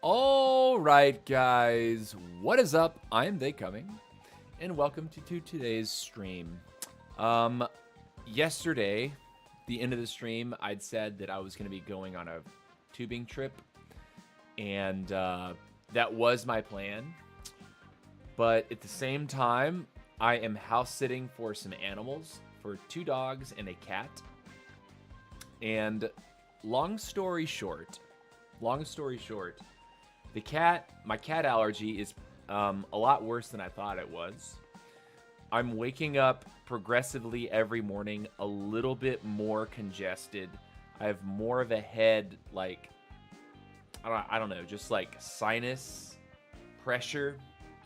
All right, guys, what is up? I'm They Coming, and welcome to today's stream. Yesterday, the end of the stream, I'd said that I was going to be going on a tubing trip, and that was my plan. But at the same time, I am house sitting for some animals, for 2 dogs and a cat. And long story short, my cat allergy is a lot worse than I thought it was. I'm waking up progressively every morning a little bit more congested. I have more of a head, like, I don't know, just like sinus pressure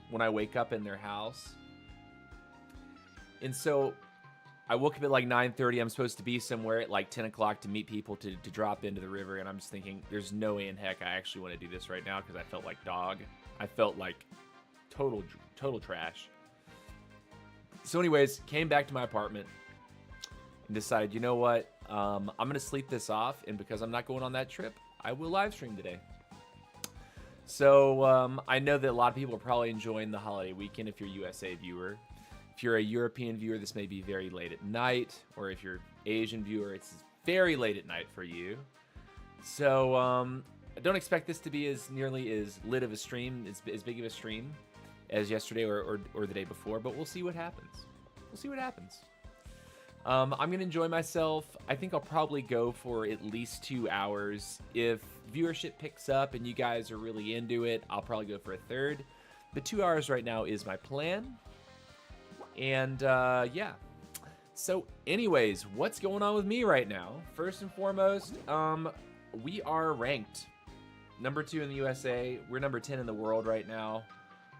when I wake up in their house. And so I woke up at like 9:30. I'm supposed to be somewhere at like 10 o'clock to meet people to drop into the river. And I'm just thinking, there's no way in heck I actually want to do this right now because I felt like dog. I felt like total trash. So anyways, came back to my apartment and decided, you know what? I'm going to sleep this off. And because I'm not going on that trip, I will live stream today. So I know that a lot of people are probably enjoying the holiday weekend if you're a USA viewer. If you're a European viewer, this may be very late at night, or if you're Asian viewer, it's very late at night for you. So I don't expect this to be as nearly as lit of a stream, as big of a stream as yesterday or the day before, but we'll see what happens. I'm going to enjoy myself. I think I'll probably go for at least 2 hours. If viewership picks up and you guys are really into it, I'll probably go for a third. But 2 hours right now is my plan. And yeah, so anyways, what's going on with me right now? First and foremost, we are ranked number 2 in the USA. We're number 10 in the world right now.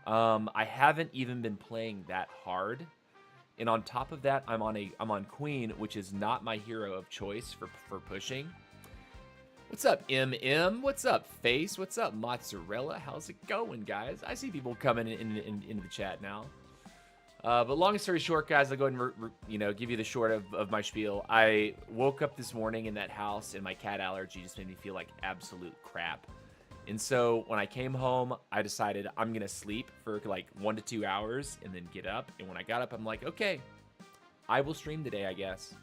I haven't even been playing that hard. And on top of that, I'm on Queen, which is not my hero of choice for pushing. What's up, MM? What's up, Face? What's up, Mozzarella? How's it going, guys? I see people coming into the chat now. But long story short, guys, I'll go ahead and give you the short of my spiel. I woke up this morning in that house, and my cat allergy just made me feel like absolute crap. And so when I came home, I decided I'm going to sleep for like 1 to 2 hours and then get up. And when I got up, I'm like, okay, I will stream today, I guess.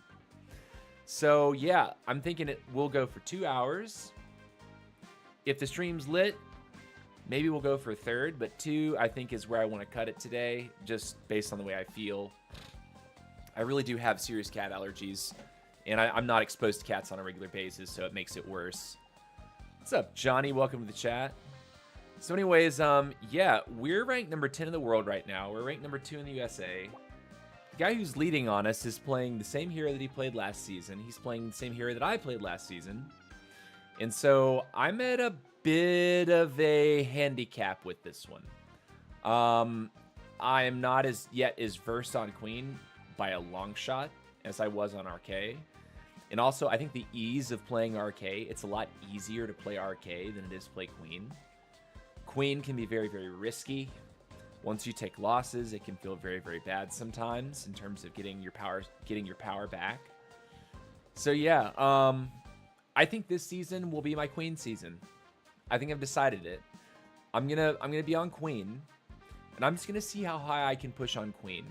So yeah, I'm thinking it will go for 2 hours. If the stream's lit, maybe we'll go for a third, but 2, I think, is where I want to cut it today, just based on the way I feel. I really do have serious cat allergies, and I'm not exposed to cats on a regular basis, so it makes it worse. What's up, Johnny? Welcome to the chat. So anyways, yeah, we're ranked number 10 in the world right now. We're ranked number 2 in the USA. The guy who's leading on us is playing the same hero that he played last season. He's playing the same hero that I played last season. And so I'm at a bit of a handicap with this one. I am not as versed on Queen by a long shot as I was on RK. And also, I think the ease of playing RK, it's a lot easier to play RK than it is to play Queen. Queen can be very, very risky. Once you take losses, it can feel very, very bad sometimes in terms of getting your power back. So yeah, I think this season will be my Queen season. I think I've decided it. I'm gonna be on Queen, and I'm just gonna see how high I can push on Queen.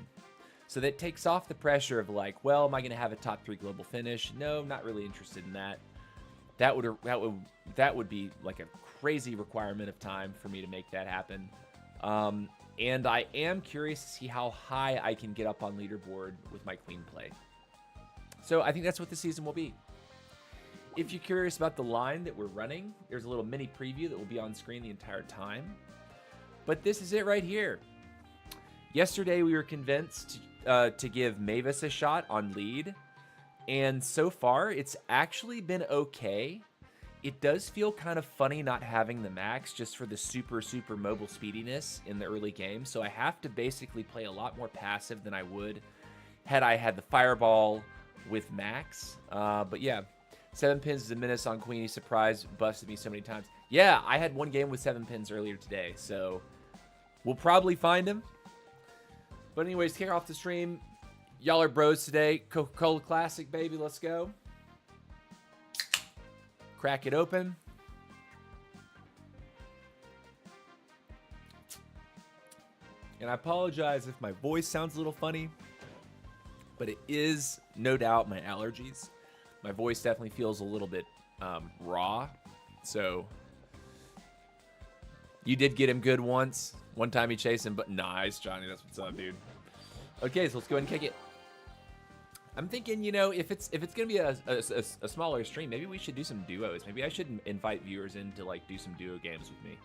So that takes off the pressure of like, well, am I gonna have a top 3 global finish? No, not really interested in that. That would be like a crazy requirement of time for me to make that happen. And I am curious to see how high I can get up on leaderboard with my Queen play. So I think that's what the season will be. If you're curious about the line that we're running, there's a little mini preview that will be on screen the entire time. But this is it right here. Yesterday, we were convinced to give Mavis a shot on lead. And so far, it's actually been okay. It does feel kind of funny not having the max just for the super mobile speediness in the early game. So I have to basically play a lot more passive than I would had I had the fireball with max. But yeah. 7 pins is a menace on Queen. He surprised, busted me so many times. Yeah, I had 1 game with 7 pins earlier today, so we'll probably find him. But anyways, kick off the stream. Y'all are bros today. Coca-Cola Classic, baby. Let's go. Crack it open. And I apologize if my voice sounds a little funny, but it is no doubt my allergies. My voice definitely feels a little bit raw. So you did get him good once. One time he chased him, but nice, Johnny. That's what's up, dude. Okay, so let's go ahead and kick it. I'm thinking, you know, if it's gonna be a smaller stream, maybe we should do some duos. Maybe I should invite viewers in to like do some duo games with me.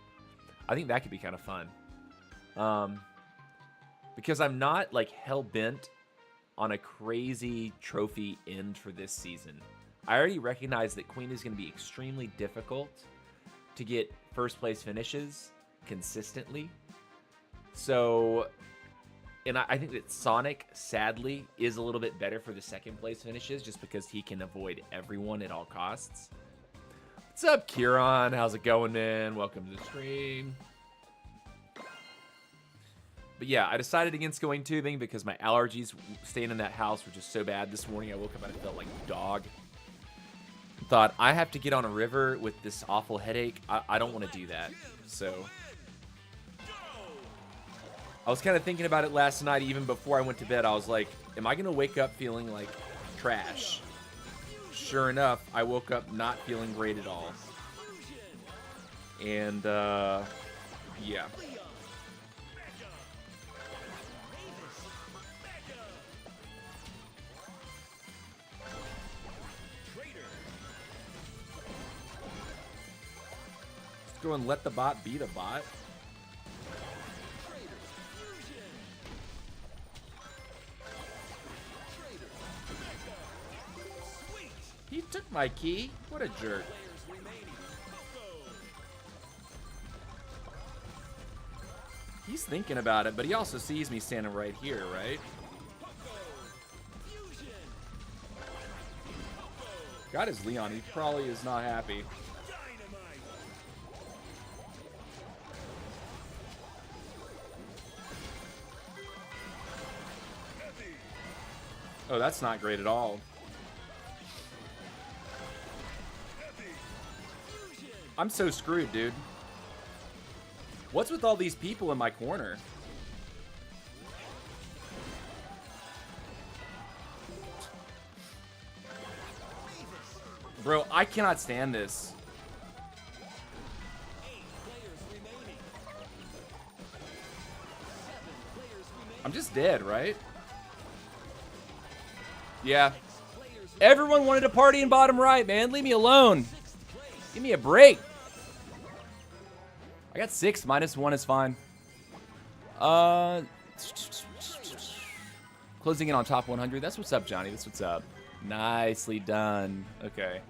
I think that could be kind of fun. Because I'm not like hell bent on a crazy trophy end for this season. I already recognize that Queen is going to be extremely difficult to get first place finishes consistently. So, and I think that Sonic, sadly, is a little bit better for the second place finishes just because he can avoid everyone at all costs. What's up, Kieran? How's it going, man? Welcome to the stream. But yeah, I decided against going tubing because my allergies staying in that house were just so bad this morning. I woke up and I felt like a dog. Thought, I have to get on a river with this awful headache. I don't want to do that. So I was kind of thinking about it last night, even before I went to bed. I was like, am I going to wake up feeling like trash? Sure enough, I woke up not feeling great at all. And, yeah. Let's go and let the bot beat a bot. He took my key. What a jerk. He's thinking about it, but he also sees me standing right here, right? Got his Leon. He probably is not happy. Oh, that's not great at all. I'm so screwed, dude. What's with all these people in my corner? Bro, I cannot stand this. I'm just dead, right? Yeah. Everyone wanted to party in bottom right, man. Leave me alone. Give me a break. I got 6. -1 is fine. Closing in on top 100. That's what's up, Johnny. That's what's up. Nicely done. Okay.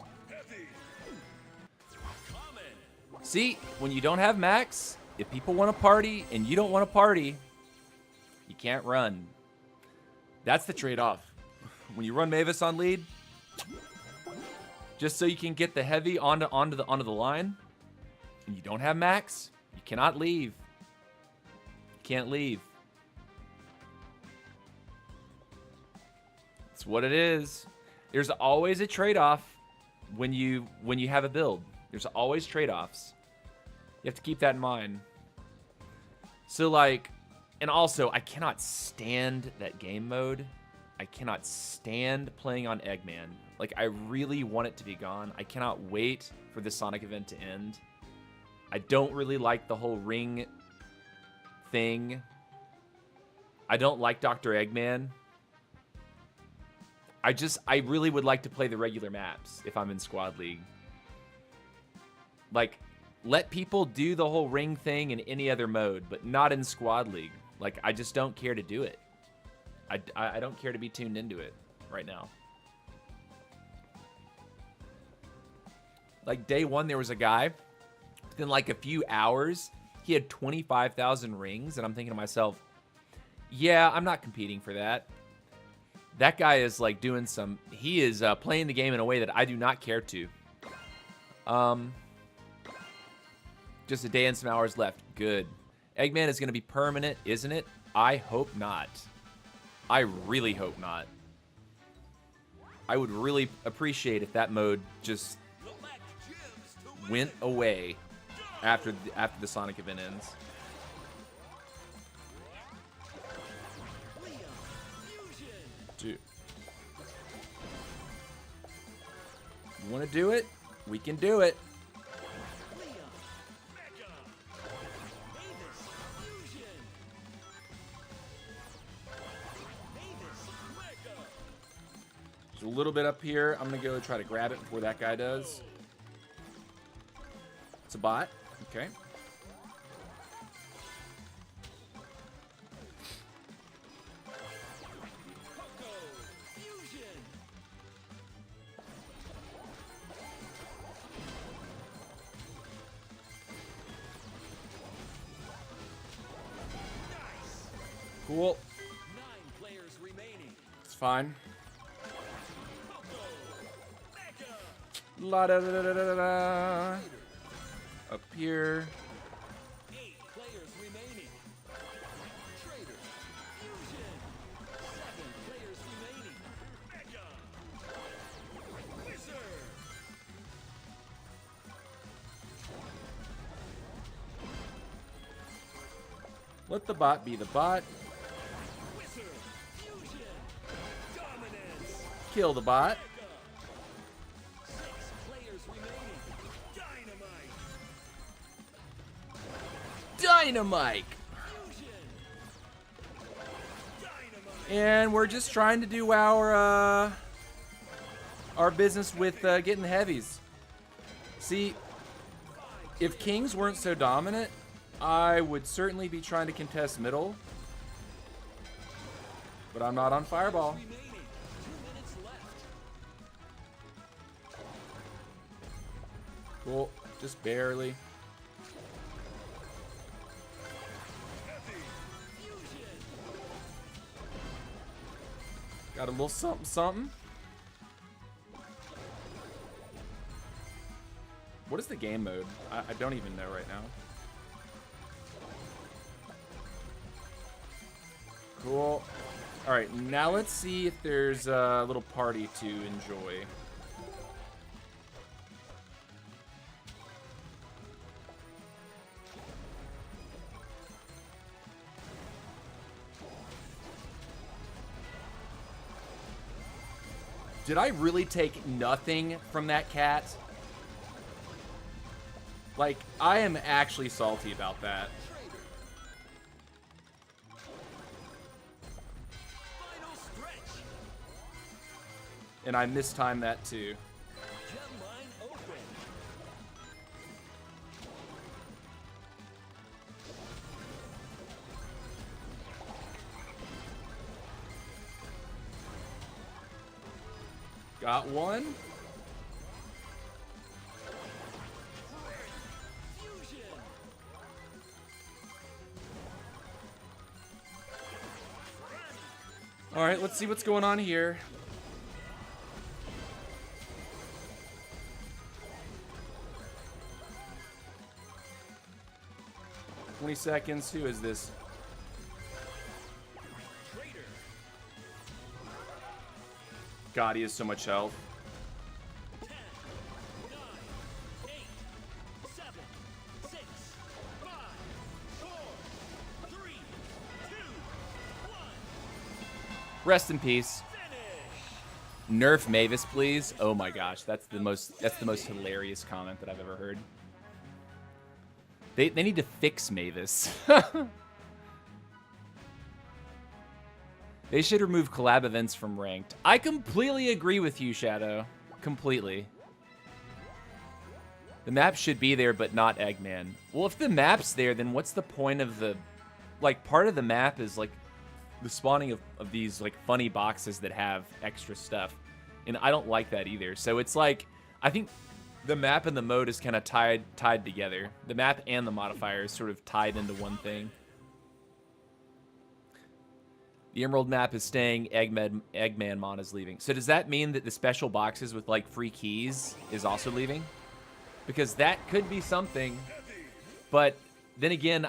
See, when you don't have max, if people want to party and you don't want to party, you can't run. That's the trade-off. When you run Mavis on lead, just so you can get the heavy onto the line, and you don't have max, you cannot leave. You can't leave. It's what it is. There's always a trade-off when you have a build. There's always trade-offs. You have to keep that in mind. So like, and also I cannot stand that game mode. I cannot stand playing on Eggman. Like, I really want it to be gone. I cannot wait for the Sonic event to end. I don't really like the whole ring thing. I don't like Dr. Eggman. I really would like to play the regular maps if I'm in Squad League. Like, let people do the whole ring thing in any other mode, but not in Squad League. Like, I just don't care to do it. I don't care to be tuned into it right now. Like, day one, there was a guy. Within, like, a few hours, he had 25,000 rings. And I'm thinking to myself, yeah, I'm not competing for that. That guy is, like, doing some... He is playing the game in a way that I do not care to. Just a day and some hours left. Good. Eggman is going to be permanent, isn't it? I hope not. I really hope not. I would really appreciate if that mode just went away after the Sonic event ends. You want to do it? We can do it. There's a little bit up here. I'm going to go try to grab it before that guy does. It's a bot. Okay. Cool. 9 players remaining. It's fine. La da da da da da da. Up here. 8 players remaining. Trader. Fusion. 7 players remaining. Mega. Wizard. Let the bot be the bot. Wizard. Fusion. Dominance. Kill the bot. 6 players remaining. Dynamite. Dynamite. Fusion. Dynamite. And we're just trying to do our business with getting heavies. See, if kings weren't so dominant, I would certainly be trying to contest middle. But I'm not on fireball. Remaining. 2 minutes left. Cool. Just barely. Fusion. Got a little something something. What is the game mode? I don't even know right now. Cool. All right, now let's see if there's a little party to enjoy. Did I really take nothing from that cat? Like, I am actually salty about that. Final stretch. And I mistimed that too. Gem line open. Got one. Fusion. All right, let's see what's going on here. "20 seconds. Who is this?" Trader. God, he has so much health. 10, 9, 8, 7, 6, 5, 4, 3, 2, 1. Rest in peace. Finish. Nerf Mavis, please. Oh my gosh, that's the most hilarious comment that I've ever heard. They need to fix Mavis. They should remove collab events from ranked. I completely agree with you, Shadow. Completely. The map should be there, but not Eggman. Well, if the map's there, then what's the point of the... Like, part of the map is, like, the spawning of these, like, funny boxes that have extra stuff. And I don't like that either. So it's like, I think the map and the mode is kind of tied together. The map and the modifier is sort of tied into one thing. The Emerald map is staying, Eggman Mon is leaving. So does that mean that the special boxes with, like, free keys is also leaving? Because that could be something. But then again,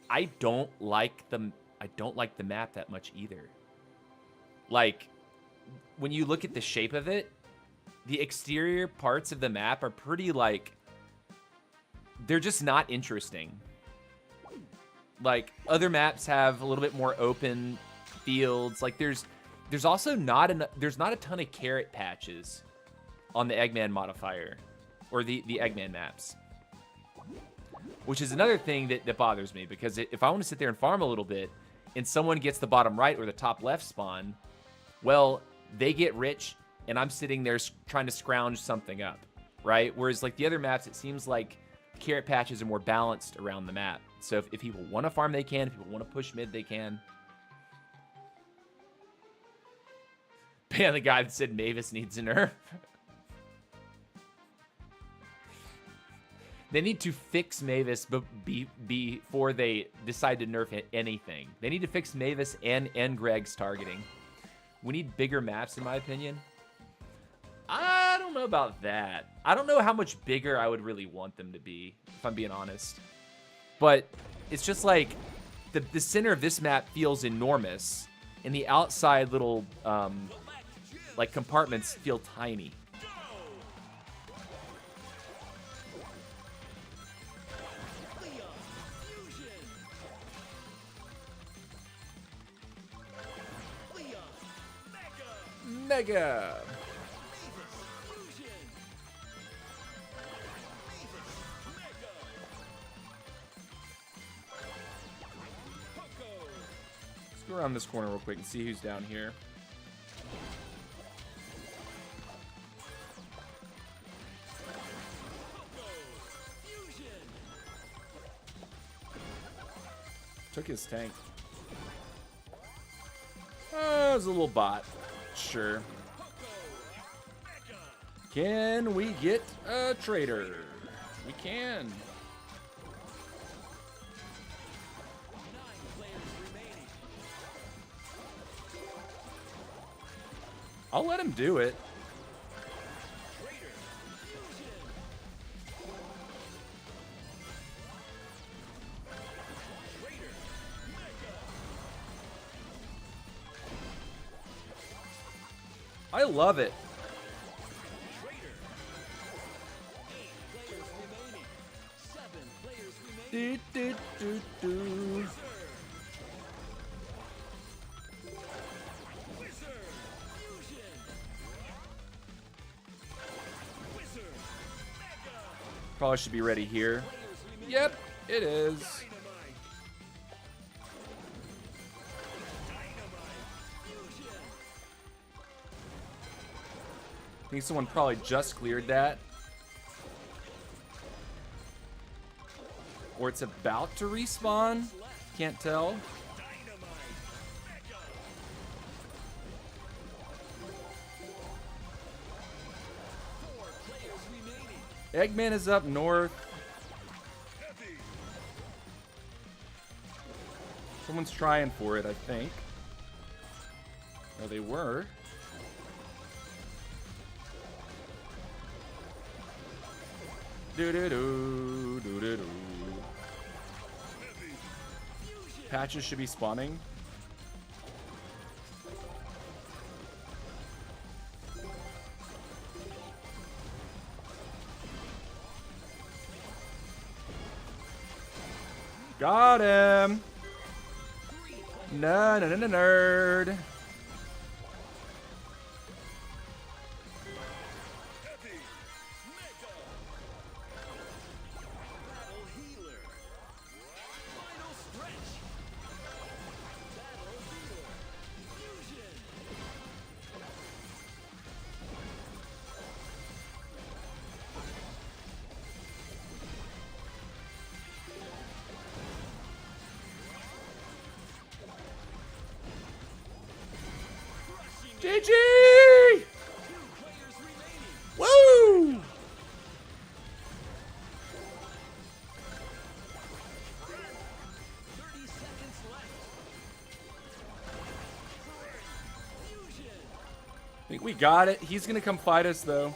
I don't like the map that much either. Like, when you look at the shape of it, the exterior parts of the map are pretty, like, they're just not interesting. Like, other maps have a little bit more open fields. Like, there's also not a ton of carrot patches. on the Eggman modifier, or the Eggman maps. Which is another thing that bothers me, because if I want to sit there and farm a little bit, and someone gets the bottom right or the top left spawn, well, they get rich, and I'm sitting there trying to scrounge something up, right? Whereas like the other maps, it seems like carrot patches are more balanced around the map. So if people want to farm, they can. If people want to push mid, they can. Man, the guy that said Mavis needs a nerf. They need to fix Mavis before they decide to nerf anything. They need to fix Mavis and Greg's targeting. We need bigger maps, in my opinion. I don't know about that. I don't know how much bigger I would really want them to be, if I'm being honest. But it's just like the center of this map feels enormous, and the outside little like compartments feel tiny. Mega. Let's go around this corner real quick and see who's down here. Took his tank. Oh, it was a little bot. Sure. Can we get a trader? We can. 9 players remaining. I'll let him do it. I love it. Do, do, do, do. Probably should be ready here. Yep, it is. I think someone probably just cleared that. Or it's about to respawn. Can't tell. Eggman is up north. Someone's trying for it, I think. Oh, they were. Do-do-do, do-do-do. Patches should be spawning. Got him. No, no, no, no, nerd. GG! Woo! I think we got it. He's gonna come fight us though.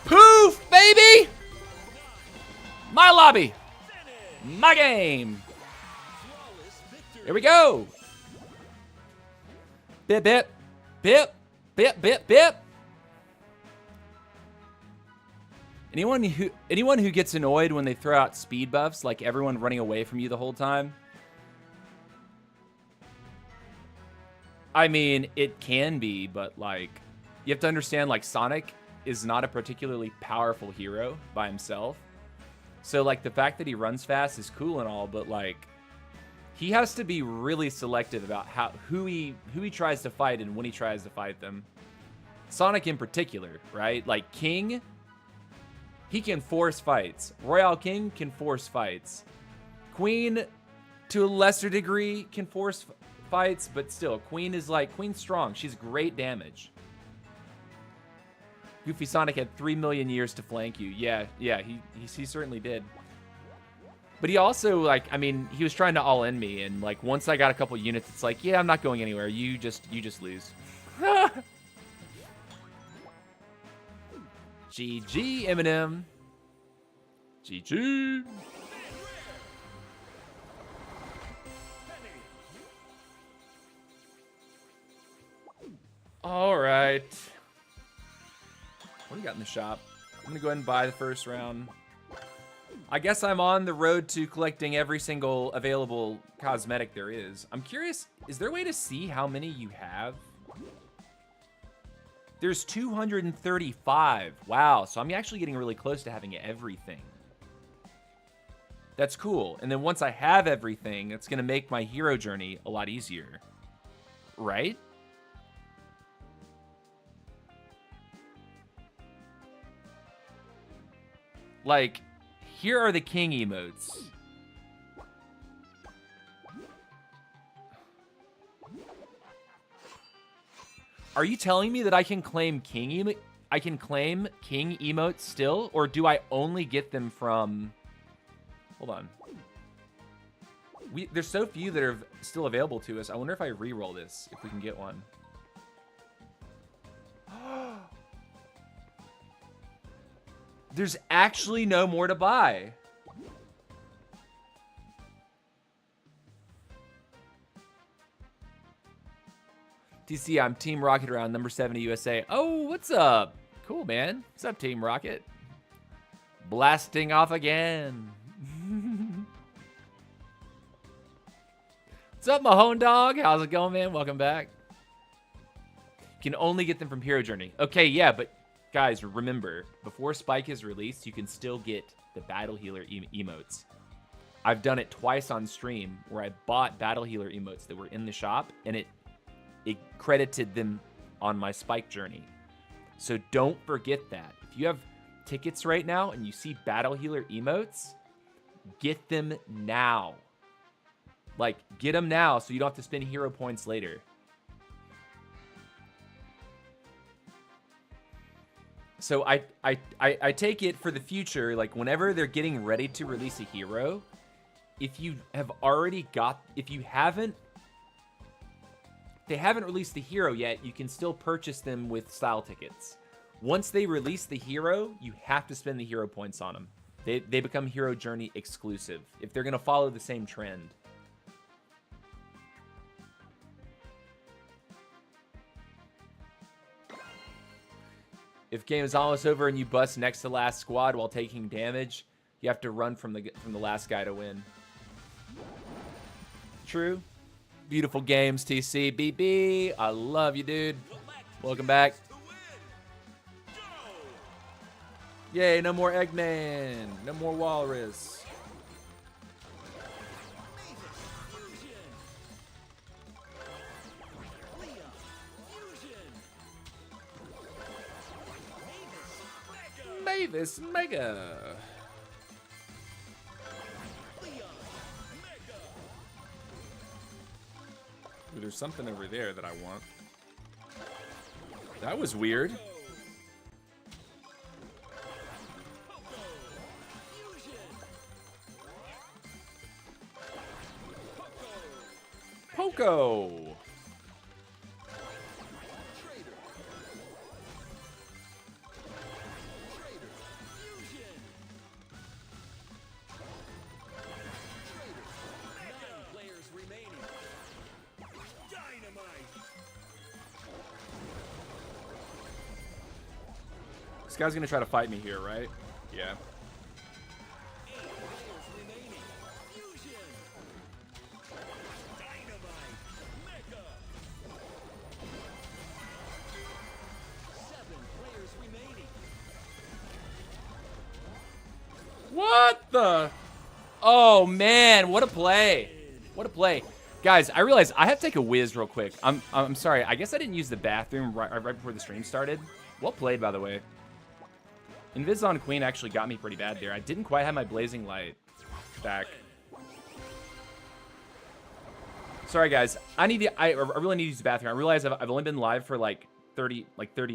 Poof, baby! My lobby. My game. Here we go. Bip, bip. Bip. Bip, bip, bip. Anyone who gets annoyed when they throw out speed buffs, like everyone running away from you the whole time. I mean, it can be, but like you have to understand, like Sonic is not a particularly powerful hero by himself. So like the fact that he runs fast is cool and all, but like he has to be really selective about who he tries to fight and when he tries to fight them. Sonic in particular, right? Like King, he can force fights. Royale King can force fights. Queen, to a lesser degree, can force fights, but still, Queen's strong. She's great damage. Goofy Sonic had 3 million years to flank you. Yeah, he certainly did. But he also, like, I mean, he was trying to all-in me, and like once I got a couple units, it's like, yeah, I'm not going anywhere. You just lose. GG, Eminem. GG. All right. What do you got in the shop? I'm going to go ahead and buy the first round. I guess I'm on the road to collecting every single available cosmetic there is. I'm curious, is there a way to see how many you have? There's 235. Wow, so I'm actually getting really close to having everything. That's cool. And then once I have everything, it's going to make my hero journey a lot easier. Right? Like, here are the king emotes. Are you telling me that I can claim king emotes still, or do I only get them from? Hold on. There's so few that are still available to us. I wonder if I re-roll this, if we can get one. There's actually no more to buy. TC, I'm Team Rocket around number 70 USA. Oh, what's up? Cool, man. What's up, Team Rocket? Blasting off again. What's up, Mahone Dog? How's it going, man? Welcome back. You can only get them from Hero Journey. Okay, yeah, but guys, remember, before Spike is released, you can still get the Battle Healer emotes. I've done it twice on stream where I bought Battle Healer emotes that were in the shop, and it credited them on my Spike journey. So don't forget that. If you have tickets right now and you see Battle Healer emotes, get them now. Like, get them now so you don't have to spend hero points later. So I take it for the future, like whenever they're getting ready to release a hero, if you have already got, if they haven't released the hero yet, you can still purchase them with style tickets. Once they release the hero, you have to spend the hero points on them. They become Hero Journey exclusive if they're going to follow the same trend. If game is almost over and you bust next to last squad while taking damage, you have to run from the last guy to win. True. Beautiful games, TC. BB, I love you, dude. Welcome back. Yay, no more Eggman. No more Walrus. Mavis Mega. Ooh, there's something over there that I want. That was weird. Poco. This guy's gonna try to fight me here, right? Yeah. 8 players remaining. Fusion. Dynamite. Mega. 7 players remaining. What the? Oh, man. What a play. What a play. Guys, I realize I have to take a whiz real quick. I'm sorry. I guess I didn't use the bathroom right before the stream started. Well played, by the way. Invis on Queen actually got me pretty bad there. I didn't quite have my Blazing Light back. Sorry, guys. I really need to use the bathroom. I realize I've only been live for like 30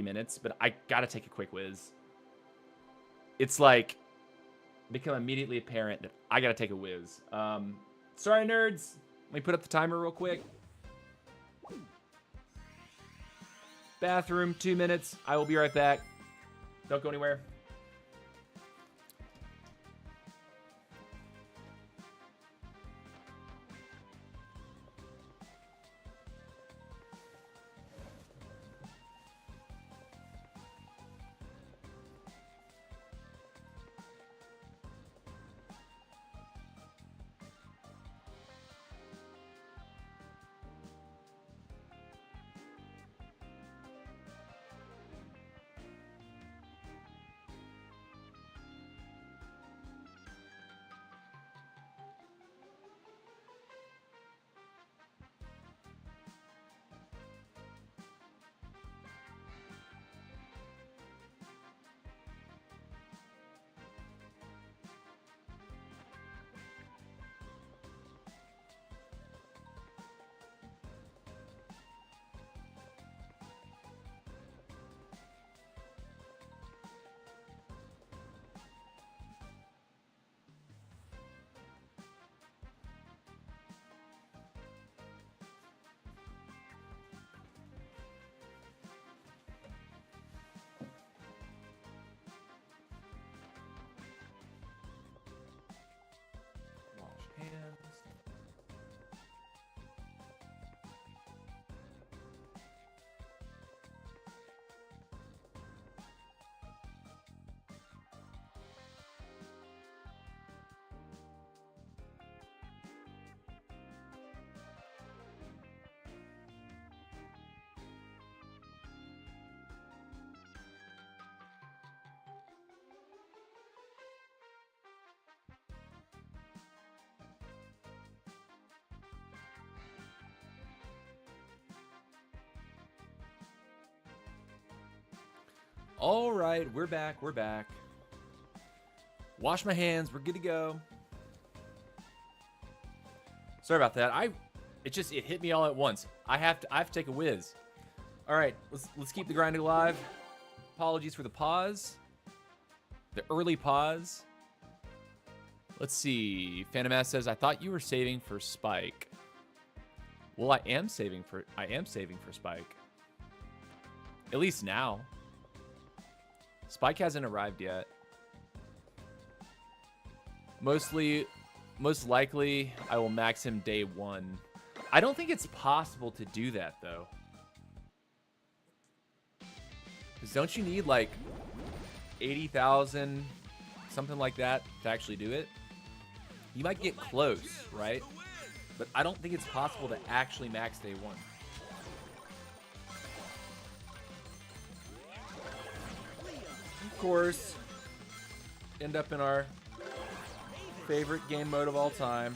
minutes, but I gotta take a quick whiz. It's like become immediately apparent that I gotta take a whiz. Sorry, nerds. Let me put up the timer real quick. Bathroom, 2 minutes. I will be right back. Don't go anywhere. Hands. All right, we're back. We're back. Wash my hands. We're good to go. Sorry about that. It hit me all at once. I have to take a whiz. All right, let's keep the grinding alive. Apologies for the pause. The early pause. Let's see. Phantom Ass says, "I thought you were saving for Spike." Well, I am saving for Spike. At least now. Spike hasn't arrived yet. Most likely, I will max him day 1. I don't think it's possible to do that, though. Because don't you need, like, 80,000, something like that, to actually do it? You might get close, right? But I don't think it's possible to actually max day 1. Of course, end up in our favorite game mode of all time.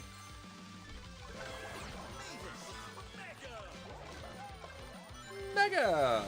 Mega!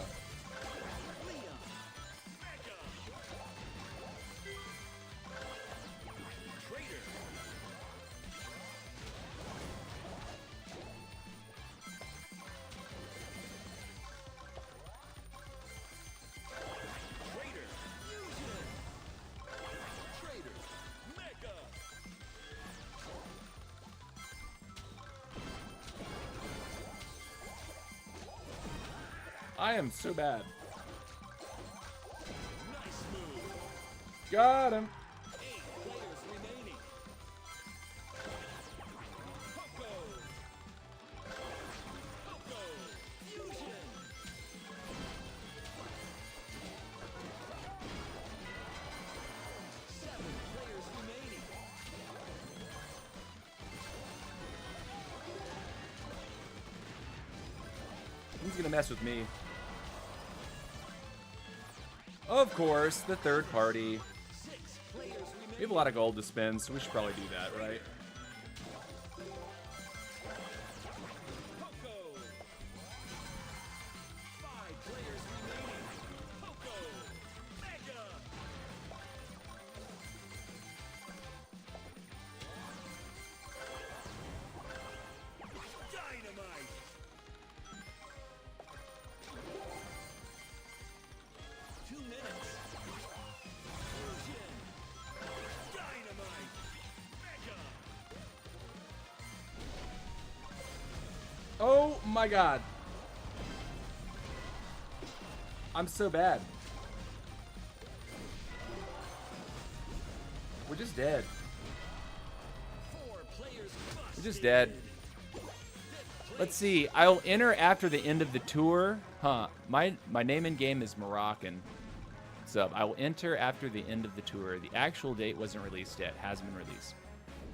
I am so bad. Nice move. Got him. 8 players remaining. Poco. Poco. Fusion. 7 He's gonna mess with me. Of course, the third party. 6 players We remaining. have a lot of gold to spend, so we should probably do that, right? Poco. 5 players remaining. Poco. Mega. Dynamite. 2 minutes. Fusion. Dynamite. Mega. Oh my god. I'm so bad. We're just dead. 4 players busted. We're just dead. Let's see. I'll enter after the end of the tour. Huh. My name in game is Moroccan. So I will enter after the end of the tour. The actual date wasn't released yet. Hasn't been released.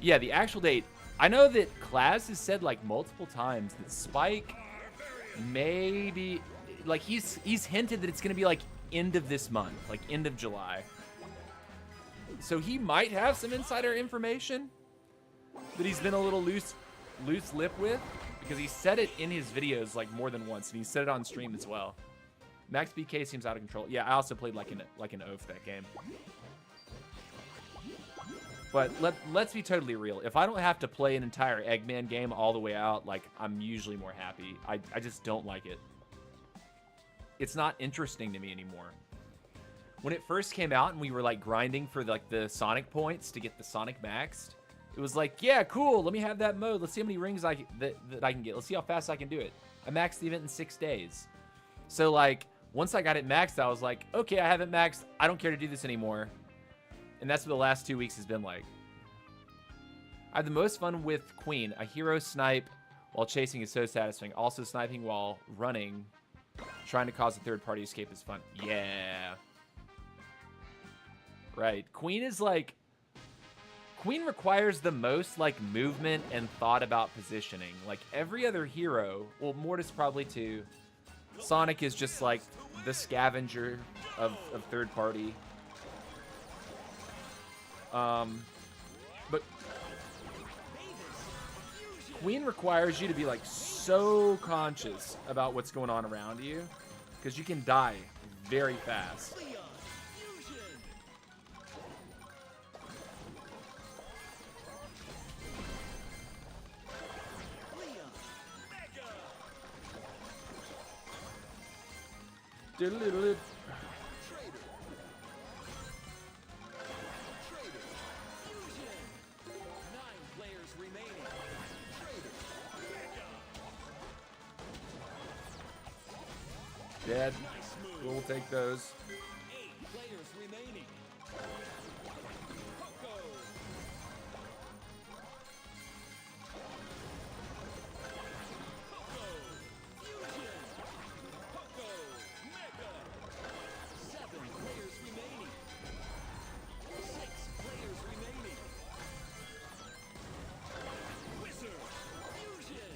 Yeah, the actual date. I know that Class has said like multiple times that Spike maybe like he's hinted that it's gonna be like end of this month, like end of July. So he might have some insider information that he's been a little loose lip with, because he said it in his videos like more than once, and he said it on stream as well. Max BK seems out of control. Yeah, I also played like an oaf that game. But let's be totally real. If I don't have to play an entire Eggman game all the way out, like, I'm usually more happy. I just don't like it. It's not interesting to me anymore. When it first came out and we were like grinding for like the Sonic points to get the Sonic maxed, it was like, yeah, cool. Let me have that mode. Let's see how many rings that I can get. Let's see how fast I can do it. I maxed the event in 6 days. So like once I got it maxed, I was like, okay, I have it maxed. I don't care to do this anymore. And that's what the last 2 weeks has been like. I had the most fun with Queen. A hero snipe while chasing is so satisfying. Also sniping while running, trying to cause a third party escape is fun. Yeah. Right. Queen is like... Queen requires the most like movement and thought about positioning. Like every other hero, well, Mortis probably too. Sonic is just like the scavenger of third party. But Queen requires you to be like so conscious about what's going on around you, because you can die very fast. Leon. Fusion. Leon. Mega. Diddle-diddle-did. Trader. Trader. Fusion. 9 players remaining. Trader. Mega. Dead. Nice move. We'll take those. 8 players remaining. Poco. Poco. Fusion. Poco. Mega. 7 players remaining. 6 players remaining. Wizard. Fusion.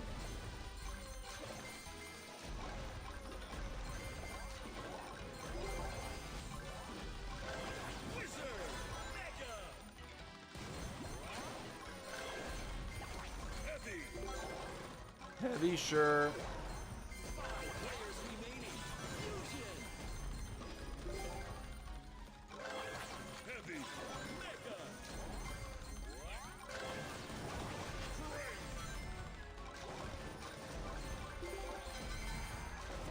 Wizard. Mega. Heavy. Heavy, sure. 5 players remaining. Fusion. Heavy. Mega.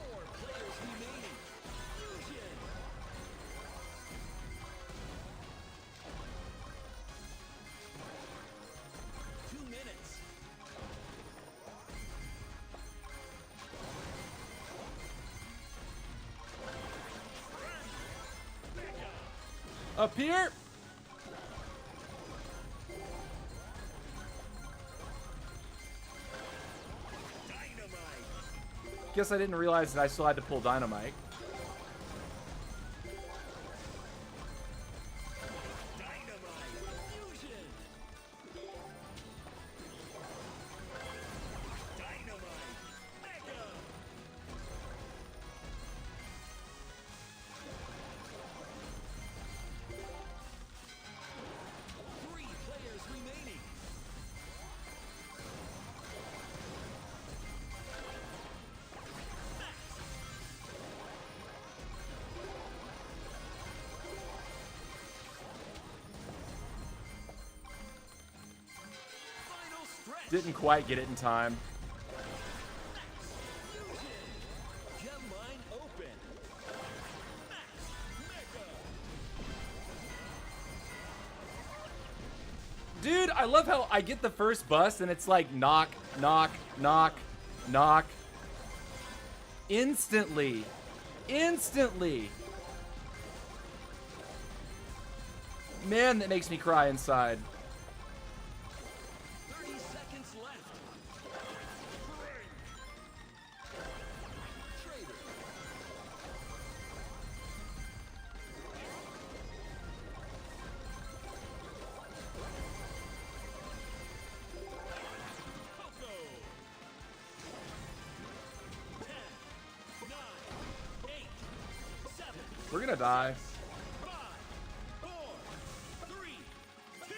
4 players remaining. Fusion. 2 minutes. Up here. Dynamite. Guess I didn't realize that I still had to pull Dynamite. Dynamite. Fusion. Dynamite. Mega. Didn't quite get it in time. Gem mine open. Max Mega. Dude, I love how I get the first bust and it's like knock, knock, knock, knock. Instantly. Instantly. Man, that makes me cry inside. 30 seconds left. Trader. Poco. 10, 9, 8, 7, We're gonna die. 5, 4, 3, 2,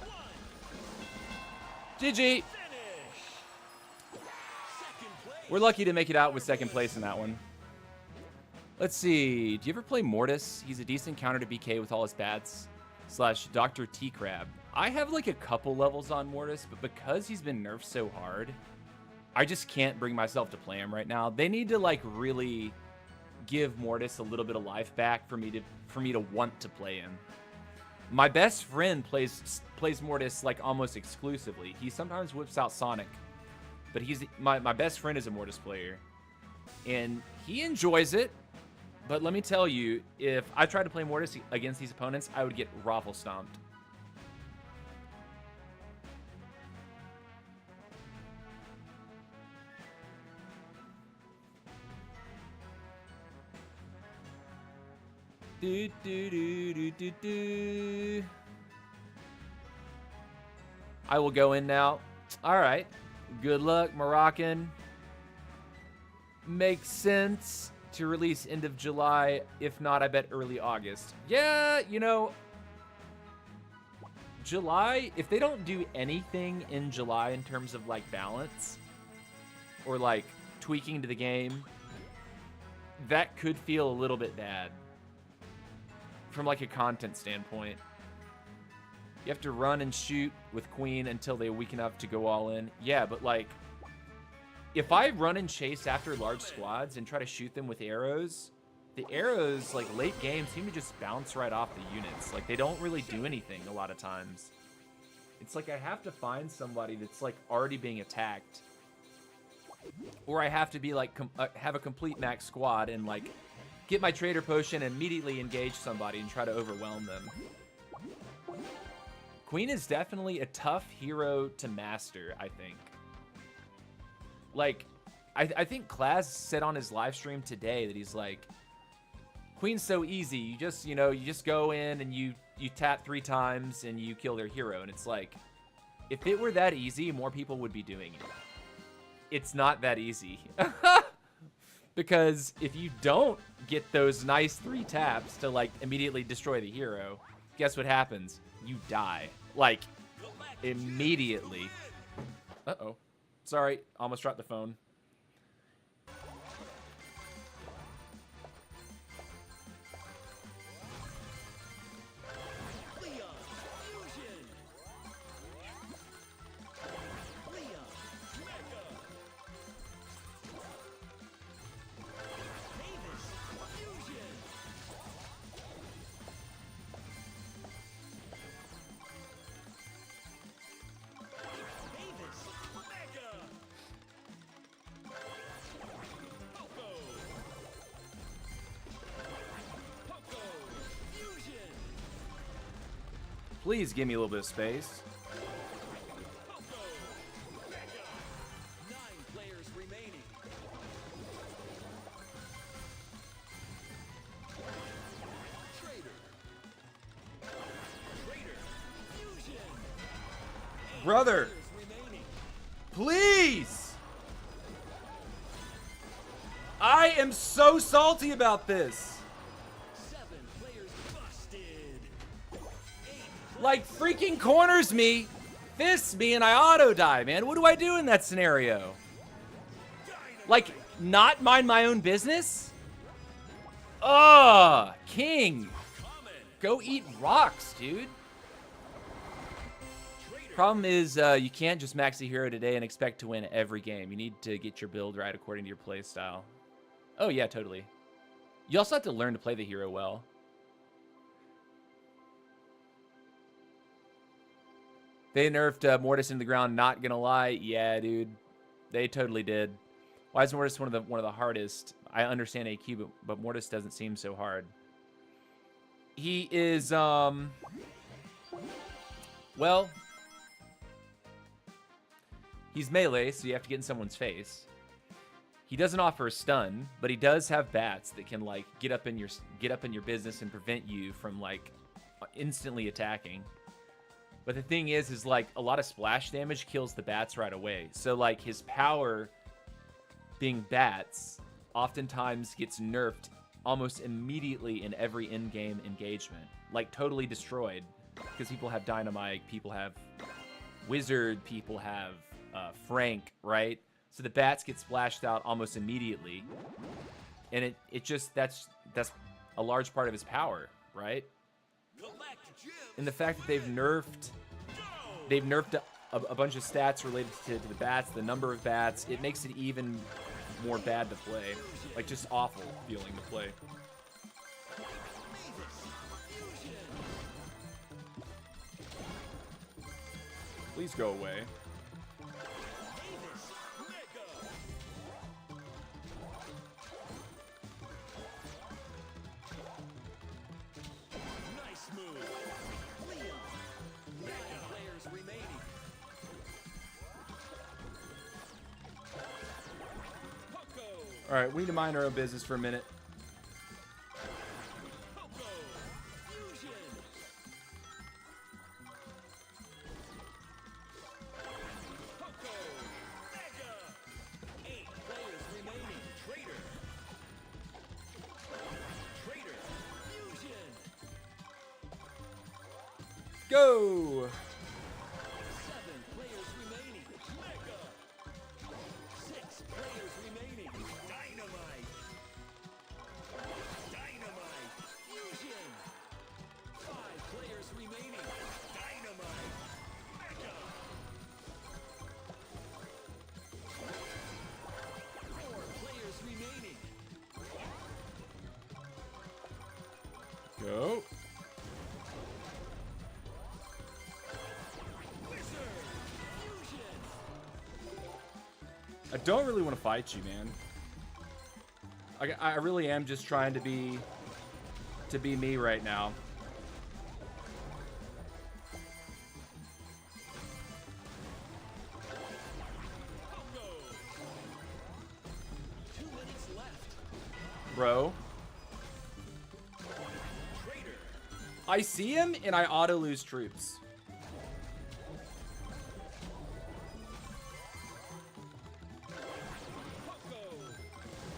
1. GG. Finish. Second place. We're lucky to make it out with second place in that one. Let's see. Do you ever play Mortis? He's a decent counter to BK with all his bats. / Dr. T-Crab. I have like a couple levels on Mortis, but because he's been nerfed so hard, I just can't bring myself to play him right now. They need to like really give Mortis a little bit of life back for me to want to play him. My best friend plays Mortis like almost exclusively. He sometimes whips out Sonic, but my best friend is a Mortis player, and he enjoys it. But let me tell you, if I tried to play Mortis against these opponents, I would get raffle stomped. Do, do, do, do, do, do. I will go in now. All right. Good luck, Moroccan. Makes sense to release end of July. If not, I bet early August. Yeah, you know, July, if they don't do anything in July in terms of like balance or like tweaking to the game, that could feel a little bit bad from like a content standpoint. You have to run and shoot with Queen until they're weak enough to go all in. Yeah, but like, if I run and chase after large squads and try to shoot them with arrows, the arrows, like late game, seem to just bounce right off the units. Like, they don't really do anything a lot of times. It's like I have to find somebody that's like already being attacked. Or I have to be like, have a complete max squad and like get my trader potion and immediately engage somebody and try to overwhelm them. Queen is definitely a tough hero to master, I think. Like, I think Class said on his live stream today that he's like, Queen's so easy. You just, you know, you just go in and you tap 3 times and you kill their hero. And it's like, if it were that easy, more people would be doing it. It's not that easy. Because if you don't get those nice 3 taps to like immediately destroy the hero, guess what happens? You die. Like, immediately. Uh-oh. Sorry, almost dropped the phone. Leon Fusion. Leon Mega. Mavis Fusion. Mavis Mega. Poco. Poco Fusion. Please give me a little bit of space. Poco Mega. 9 players remaining. Trader. Trader. Fusion. 8 Brother. players remaining. Please! I am so salty about this. 7 players busted. 8 Like, freaking corners me, fists me, and I auto die, man. What do I do in that scenario? Like, not mind my own business? Ugh, King. common. Go eat rocks, dude. Trader. Problem is, you can't just max a hero today and expect to win every game. You need to get your build right according to your play style. Oh, yeah, totally. You also have to learn to play the hero well. They nerfed Mortis into the ground, not gonna lie. Yeah, dude. They totally did. Why is Mortis one of the hardest? I understand AQ, but Mortis doesn't seem so hard. He is, well, he's melee, so you have to get in someone's face. He doesn't offer a stun, but he does have bats that can like get up in your business and prevent you from like instantly attacking. But the thing is like a lot of splash damage kills the bats right away. So like his power being bats oftentimes gets nerfed almost immediately in every in-game engagement. Like totally destroyed because people have dynamite, people have wizard, people have Frank, right? So the bats get splashed out almost immediately. And it just that's a large part of his power, right? And the fact that they've nerfed a bunch of stats related to the bats, the number of bats, it makes it even more bad to play. Like just awful feeling to play. Please go away. All right, we need to mind our own business for a minute. Go! 7 players remaining. Mega. 6 players remaining. Dynamite. Dynamite. Fusion. 5 players remaining. Dynamite. Mega. 4 players remaining. Go. I don't really want to fight you, man. I really am just trying to be me right now. Bro. I see him and I auto lose troops.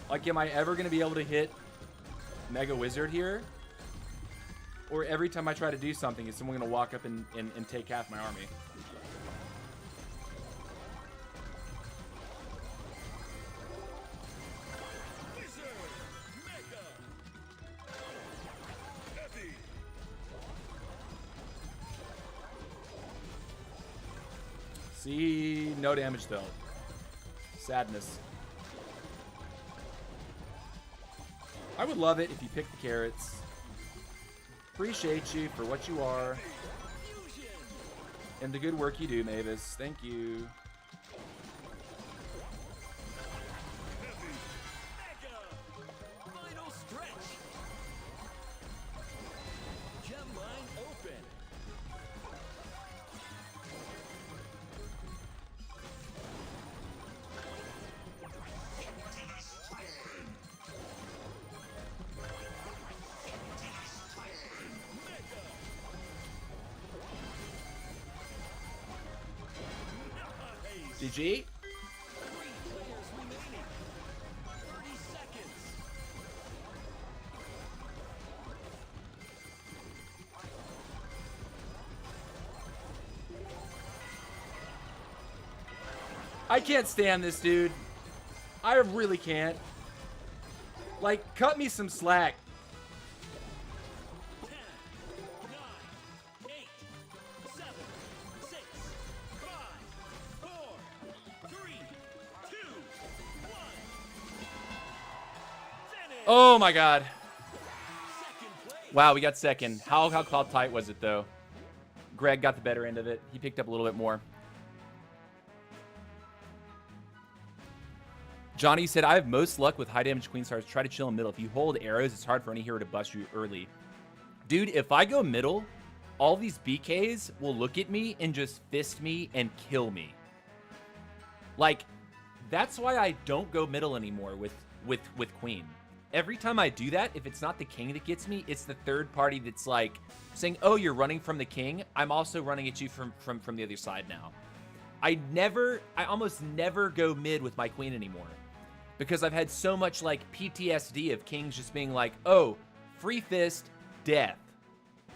Like, am I ever going to be able to hit Mega Wizard here? Or every time I try to do something, is someone going to walk up and take half my army? See, no damage though. Sadness. I would love it if you pick the carrots. Appreciate you for what you are. And the good work you do, Mavis. Thank you. Final stretch. Gem line open. GG. 3 players remaining. 30 seconds. I can't stand this dude. I really can't. Like, cut me some slack. 10, 9, 8, 7, 6, Oh my god. Second place. Wow, we got second. How tight was it though? Greg got the better end of it. He picked up a little bit more. Johnny said, I have most luck with high damage queen stars. Try to chill in middle. If you hold arrows, it's hard for any hero to bust you early. Dude, if I go middle, all these BKs will look at me and just fist me and kill me. Like, that's why I don't go middle anymore with queen. Every time I do that, if it's not the king that gets me, it's the third party that's like saying, oh, you're running from the king. I'm also running at you from the other side now. I almost never go mid with my queen anymore because I've had so much like PTSD of kings just being like, oh, free fist, death.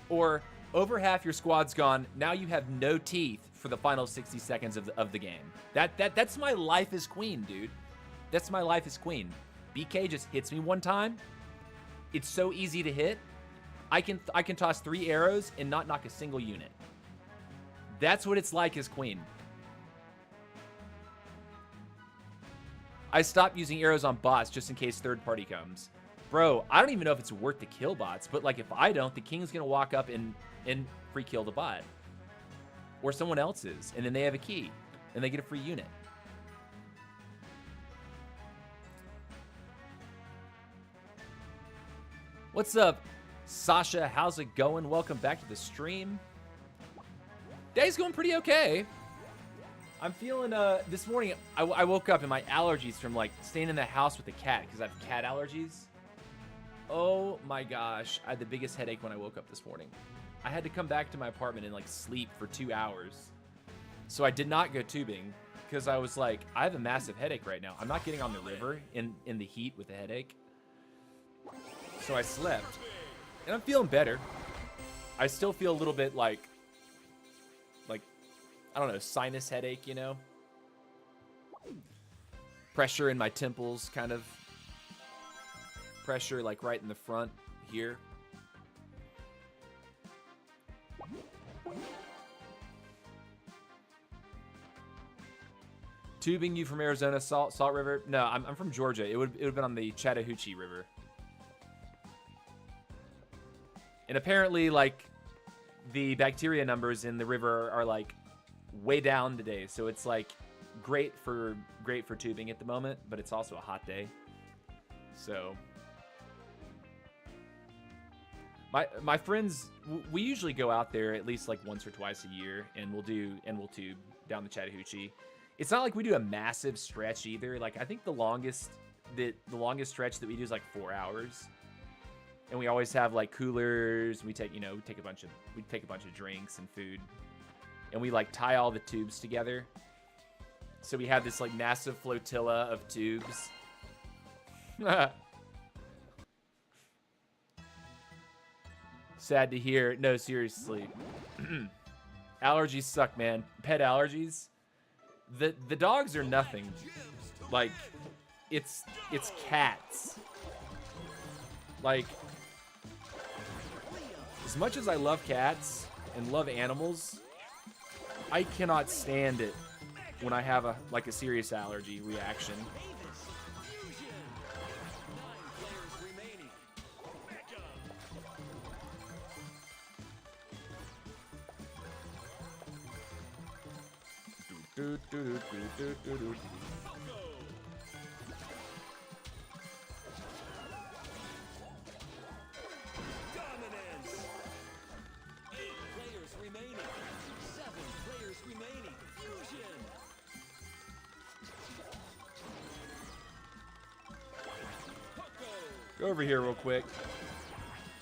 Or over half your squad's gone. Now you have no teeth for the final 60 seconds of the game. That's my life as queen, dude. That's my life as queen. BK just hits me one time. It's so easy to hit. I can toss 3 arrows and not knock a single unit. That's what it's like as queen. I stopped using arrows on bots just in case third party comes. Bro, I don't even know if it's worth to kill bots, but like if I don't, the king's gonna walk up and free kill the bot. Or someone else's, and then they have a key, and they get a free unit. What's up, Sasha? How's it going? Welcome back to the stream. Day's going pretty okay. I'm feeling, this morning, I woke up and my allergies from, like, staying in the house with a cat, because I have cat allergies. Oh, my gosh. I had the biggest headache when I woke up this morning. I had to come back to my apartment and, like, sleep for 2 hours. So I did not go tubing, because I was like, I have a massive headache right now. I'm not getting on the river in the heat with a headache. So I slept, and I'm feeling better. I still feel a little bit like, I don't know, sinus headache, you know? Pressure in my temples, kind of. Pressure, like, right in the front here. Tubing you from Arizona, Salt River? No, I'm from Georgia. It would have been on the Chattahoochee River. And apparently, like, the bacteria numbers in the river are, like, way down today. So it's, like, great for tubing at the moment, but it's also a hot day. So my friends, we usually go out there at least, like, once or twice a year, and we'll tube down the Chattahoochee. It's not like we do a massive stretch either. Like, I think the longest stretch that we do is, like, 4 hours. And we always have, like, coolers. We take a bunch of drinks and food, and we, like, tie all the tubes together. So we have this, like, massive flotilla of tubes. Sad to hear. No, seriously. Allergies suck, man. Pet allergies. The dogs are nothing. Like, it's cats. Like, as much as I love cats and love animals, I cannot stand it when I have a serious allergy reaction. Go over here real quick.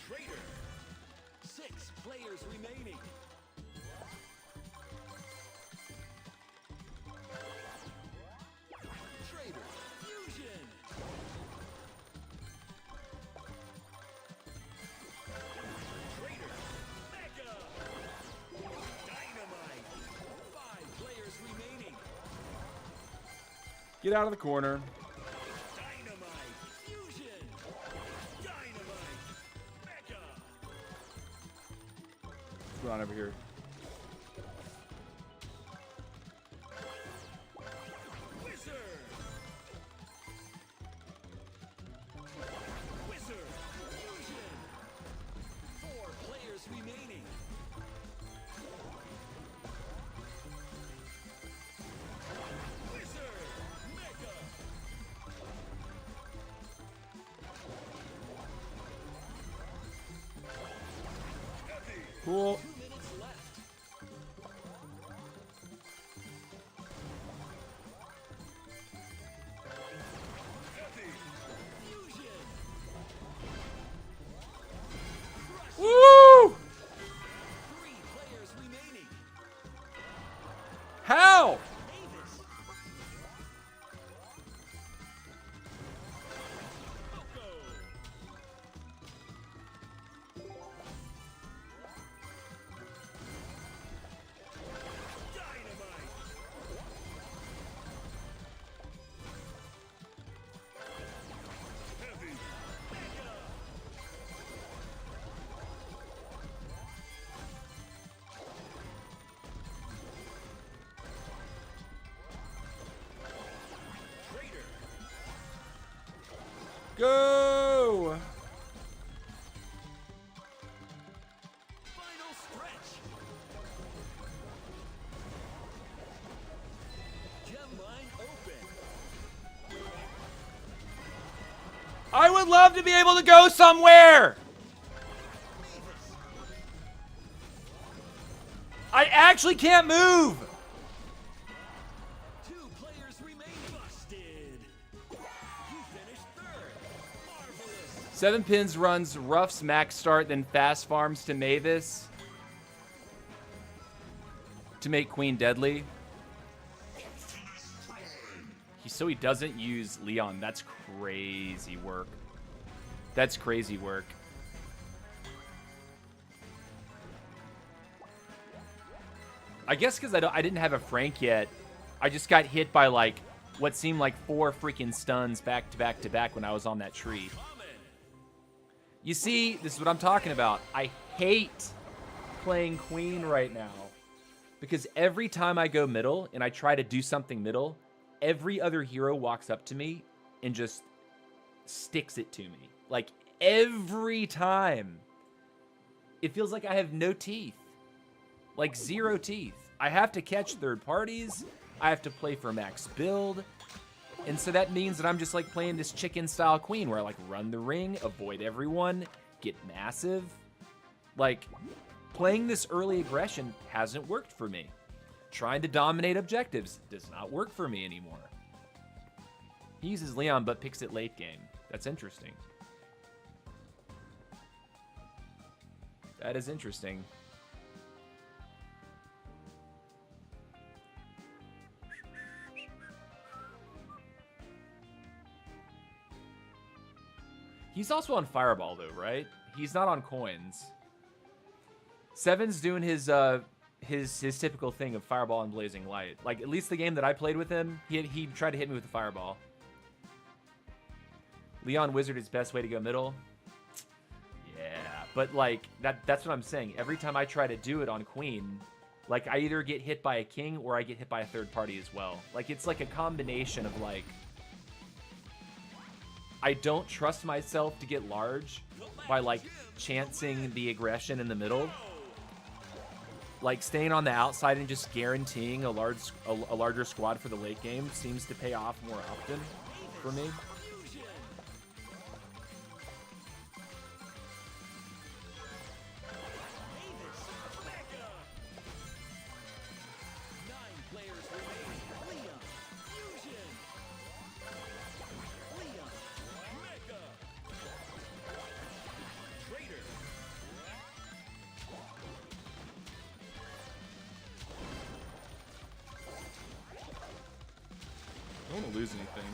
Traitor. 6 players remaining. Traitor. Fusion. Traitor. Mega. Dynamite. 5 players remaining. Get out of the corner. On over here. Wizard. Cool. 2 minutes left. Heavy. Fusion. Woo! 3 players remaining. How? Davis. Poco. Dynamite. Heavy. Mega. Trader. Go! Final stretch. Gem line open. I would love to be able to go somewhere! I actually can't move! 2 players remain. Busted. You finished third. Marvelous. 7 pins runs Ruff's max start, then fast farms to Mavis to make Queen deadly. So he doesn't use Leon. That's crazy work. That's crazy work. I guess because I didn't have a Frank yet, I just got hit by like what seemed like 4 freaking stuns back to back to back when I was on that tree. You see, this is what I'm talking about. I hate playing Queen right now because every time I go middle and I try to do something middle, every other hero walks up to me and just sticks it to me. Like every time. It feels like I have no teeth. Like 0 teeth. I have to catch third parties. I have to play for max build. And so that means that I'm just like playing this chicken style Queen where I like run the ring, avoid everyone, get massive. Like playing this early aggression hasn't worked for me. Trying to dominate objectives does not work for me anymore. He uses Leon but picks it late game. That's interesting. That is interesting. He's also on Fireball though, right? He's not on coins. Seven's doing his typical thing of Fireball and Blazing Light. Like at least the game that I played with him, he tried to hit me with the Fireball. Leon Wizard is best way to go middle. Yeah, but like that's what I'm saying. Every time I try to do it on Queen, like I either get hit by a king or I get hit by a third party as well. Like it's like a combination of like I don't trust myself to get large by like chancing the aggression in the middle. Like staying on the outside and just guaranteeing a larger squad for the late game seems to pay off more often for me. I don't want to lose anything.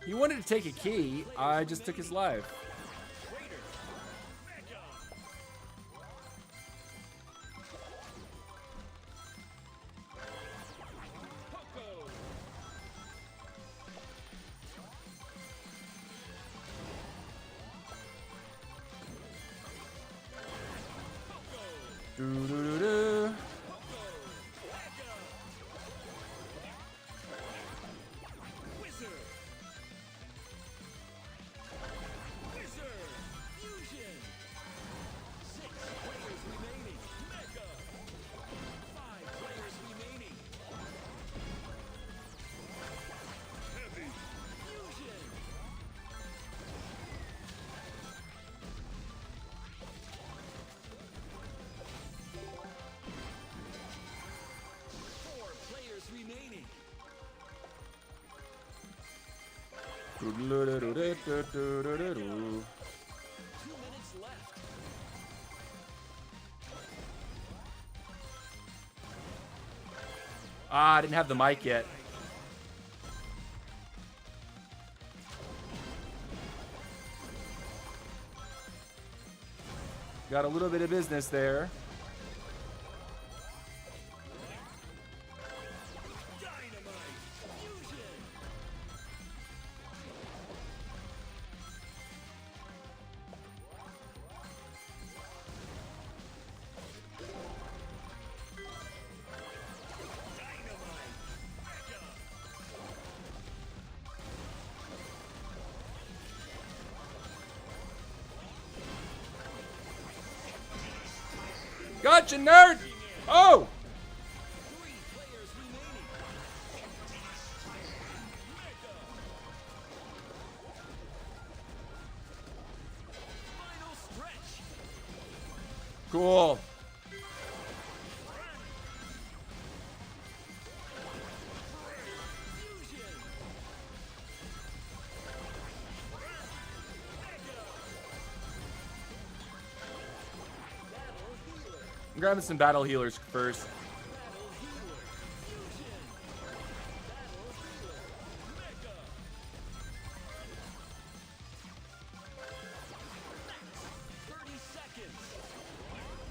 He wanted to take a key. I just took his life. Doo-doo-doo-doo. 2 minutes left. Ah, I didn't have the mic yet. Got a little bit of business there. Dynamite fusion. Dynamite mega. Gotcha, nerd! Oh! 3 players remaining. Mega. Final stretch. Cool. Fusion. Battle healer. I'm grabbing some battle healers first. Battle healer. Fusion. Battle healer. Mega. 30 seconds. Fusion.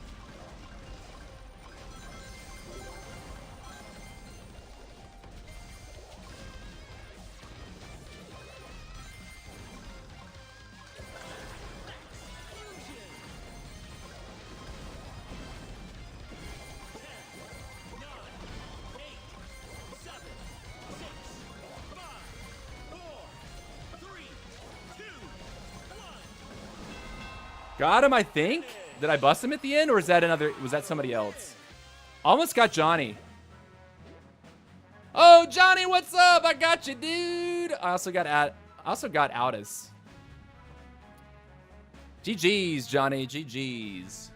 10, 9, 8, 7, 6, 5, 4, 3, 2, 1. Got him, I think. Did I bust him at the end, or is that another? Was that somebody else? Almost got Johnny. Oh, Johnny, what's up? I got you, dude. I also got Aldis. GG's, Johnny. GG's.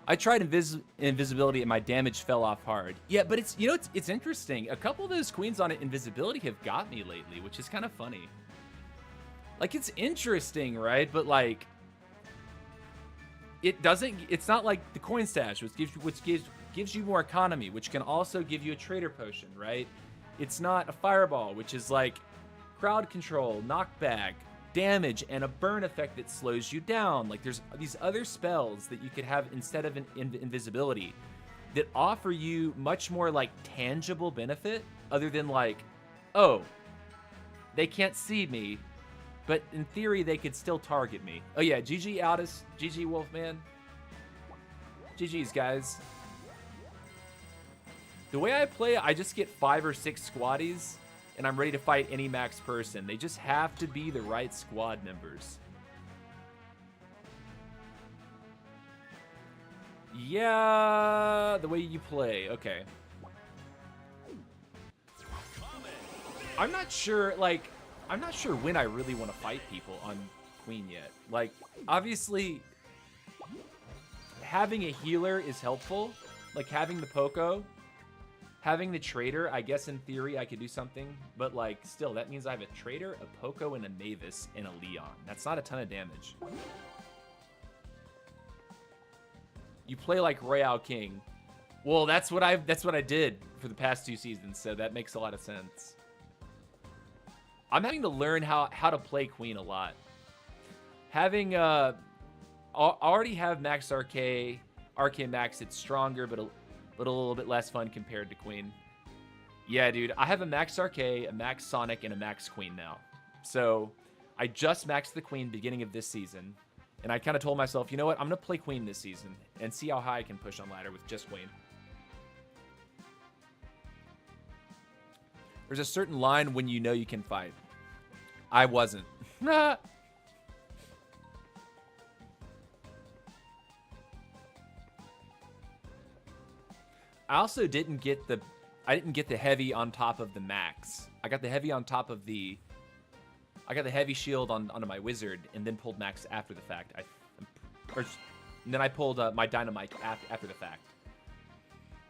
I tried invisibility and my damage fell off hard. Yeah, but it's it's interesting. A couple of those queens on invisibility have got me lately, which is kind of funny. Like, it's interesting, right? But like, it's not like the coin stash, which gives you more economy, which can also give you a trader potion, right? It's not a fireball, which is like crowd control, knockback, damage, and a burn effect that slows you down. Like, there's these other spells that you could have instead of invisibility that offer you much more like tangible benefit, other than like, oh, they can't see me, but in theory they could still target me. Oh yeah, GG Aldis, GG Wolfman. GG's, guys. The way I play, I just get 5 or 6 squaddies, and I'm ready to fight any max person. They just have to be the right squad members. Yeah, the way you play. Okay. I'm not sure, like, I'm not sure when I really want to fight people on Queen yet. Like, obviously, having a healer is helpful. Like, having the Poco, having the Trader, I guess in theory I could do something. But, like, still, that means I have a Trader, a Poco, and a Mavis, and a Leon. That's not a ton of damage. You play like Royale King. Well, that's what I did for the past 2 seasons, so that makes a lot of sense. I'm having to learn how to play Queen a lot. Having already have Max RK Max. It's stronger, but a little bit less fun compared to Queen. Yeah, dude, I have a Max RK, a Max Sonic, and a Max Queen now. So I just maxed the Queen beginning of this season, and I kind of told myself, you know what, I'm gonna play Queen this season and see how high I can push on ladder with just Queen. There's a certain line when you know you can fight. I wasn't. I also didn't get the heavy on top of the max. I got the heavy on top of the I got the heavy shield onto my wizard and then pulled max after the fact. And then I pulled my dynamite after the fact,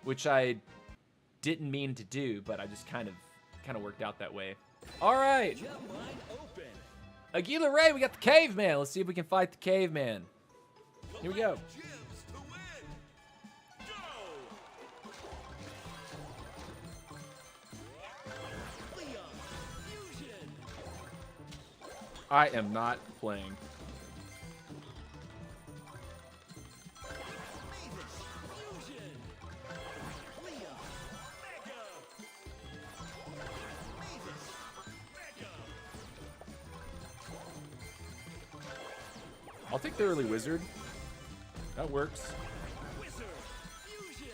which I didn't mean to do, but I just kind of worked out that way. All right. Gem line open. Aguila Ray, we got the caveman. Let's see if we can fight the caveman. Here we go. Gems to win. Go. Leon. Fusion. I am not playing. Mavis. Fusion. Leon. Mega. Mavis. Mega. I'll take the early wizard. That works. Wizard. Fusion.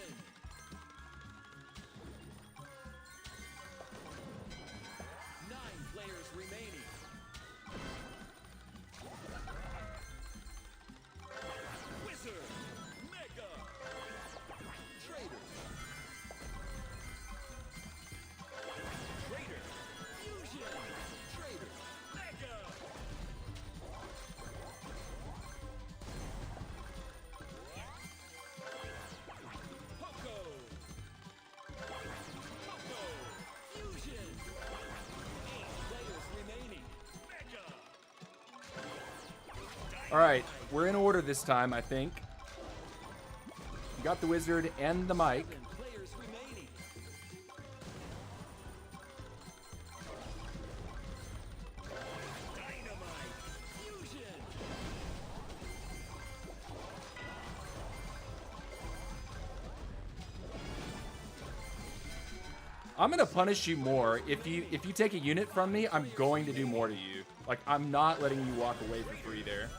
9 players remaining. Wizard. Mega. Trader. Trader. Fusion. Trader. Mega. Poco. Poco. Fusion. 8 players remaining. Mega. All right, we're in order this time, I think. We got the wizard and the mic. 7 players remaining. Dynamite. Fusion. I'm gonna punish you more. If you take a unit from me, I'm going to do more to you. Like, I'm not letting you walk away for free there.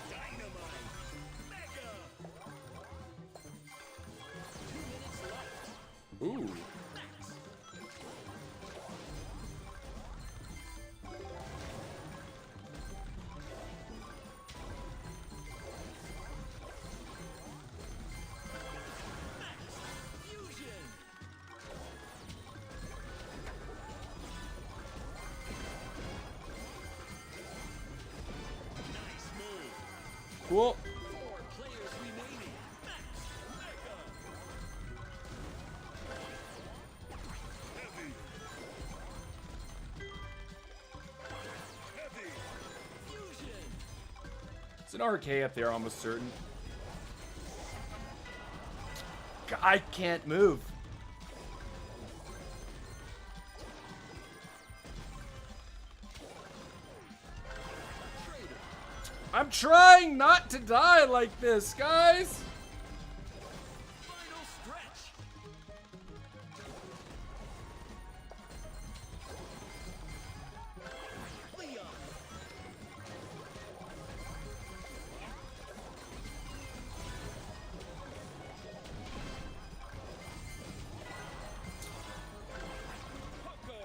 Dynamite. Mega. 2 minutes left. Ooh. Max. Max. Fusion. Nice move. Cool. 4 players remaining. Max. Mega. Heavy. Heavy. Fusion. It's an RK up there, almost certain. I can't move. Trader. I'm trying not to die like this, guys. Final stretch. Leon. Poco.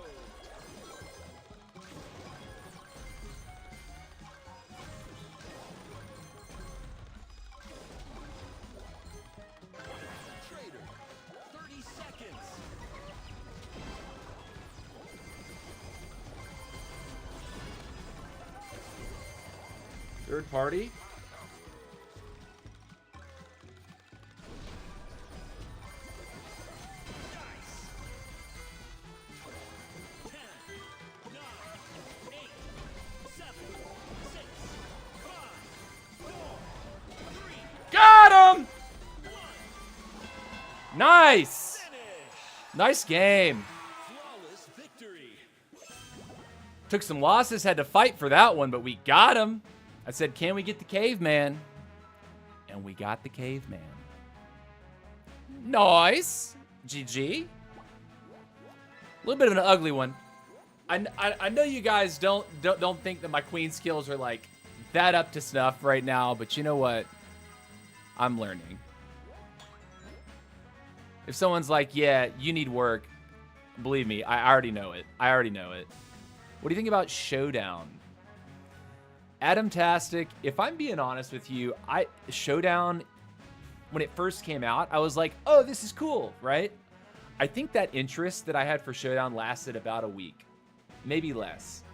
Trader. 30 seconds. Third party. Dice. 10, 9, 8, 7, 6, 5, 4, 3, Got him! 1. Nice. Finish. Nice game. Flawless victory. Took some losses, had to fight for that one, but we got him. I said, can we get the caveman? And we got the caveman. Nice. GG. A little bit of an ugly one. I know you guys don't think that my queen skills are like that up to snuff right now, but you know what? I'm learning. If someone's like, yeah, you need work, believe me, I already know it. I already know it. What do you think about Showdown? Adamtastic, if I'm being honest with you, Showdown, when it first came out, I was like, oh, this is cool, right? I think that interest that I had for Showdown lasted about a week, maybe less.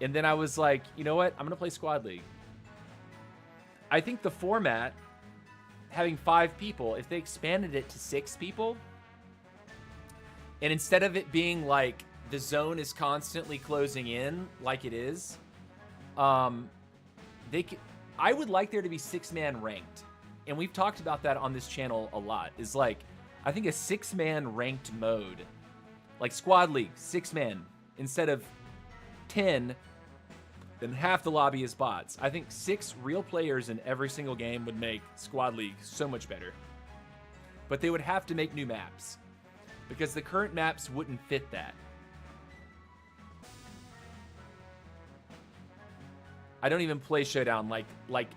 And then I was like, you know what? I'm going to play Squad League. I think the format having 5 people, if they expanded it to 6 people, and instead of it being like the zone is constantly closing in like it is, I would like there to be 6-man ranked. And we've talked about that on this channel a lot. Is like, I think a 6-man ranked mode, like Squad League, 6-man, instead of 10, then half the lobby is bots. I think 6 real players in every single game would make Squad League so much better. But they would have to make new maps, because the current maps wouldn't fit that. I don't even play Showdown like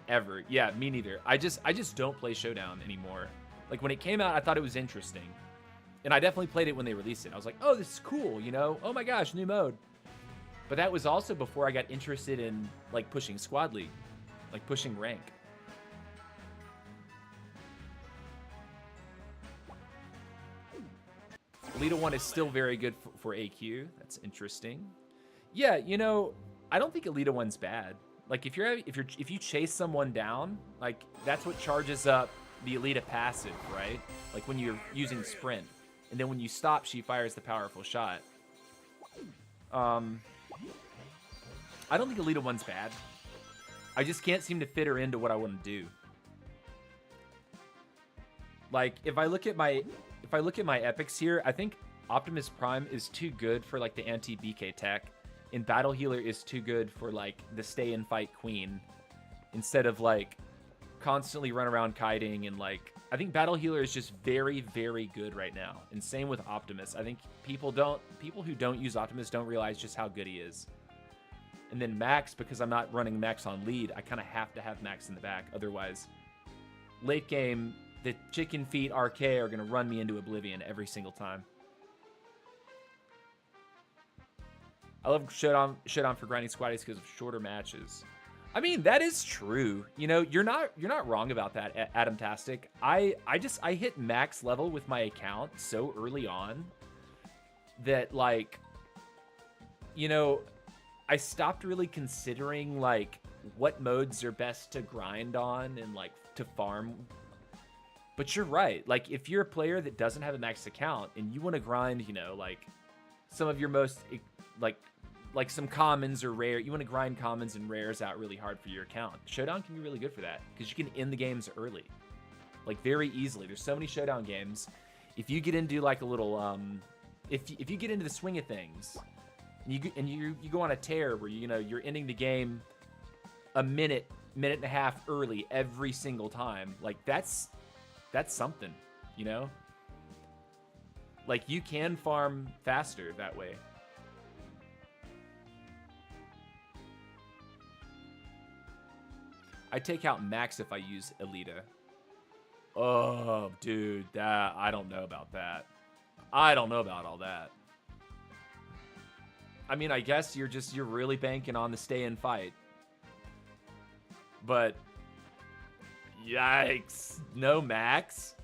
ever. Yeah, me neither. I just don't play Showdown anymore. Like when it came out, I thought it was interesting. And I definitely played it when they released it. I was like, oh, this is cool, you know? Oh my gosh, new mode. But that was also before I got interested in like pushing Squad League, like pushing rank. Elite 1 is still very good for AQ. That's interesting. Yeah, you know, I don't think Elite 1's bad. Like if you chase someone down, like that's what charges up the Elite passive, right? Like when you're using sprint, and then when you stop, she fires the powerful shot. I don't think Elite 1's bad. I just can't seem to fit her into what I want to do. Like if I look at my epics here, I think Optimus Prime is too good for like the anti-BK tech, and Battle Healer is too good for like the stay and fight queen, instead of like constantly run around kiting. And like I think Battle Healer is just very, very good right now, and same with Optimus. I think people who don't use Optimus don't realize just how good he is. And then Max, because I'm not running Max on lead, I kind of have to have Max in the back. Otherwise, late game, the chicken feet RK are going to run me into oblivion every single time. I love Showdown for grinding squaddies because of shorter matches. I mean, that is true. You know, you're not wrong about that, Adamtastic. I hit max level with my account so early on that, like, you know, I stopped really considering like what modes are best to grind on and like to farm. But you're right. Like if you're a player that doesn't have a max account and you want to grind, you know, like some of your most like some commons or rare, you want to grind commons and rares out really hard for your account. Showdown can be really good for that because you can end the games early, like very easily. There's so many Showdown games. If you get into like a little, if you get into the swing of things, and you go on a tear where you're ending the game a minute and a half early every single time, like that's something, you know? Like you can farm faster that way. I take out Max if I use Elita. Oh, dude, I don't know about that. I don't know about all that. I mean, I guess you're really banking on the stay and fight. But yikes, no Max.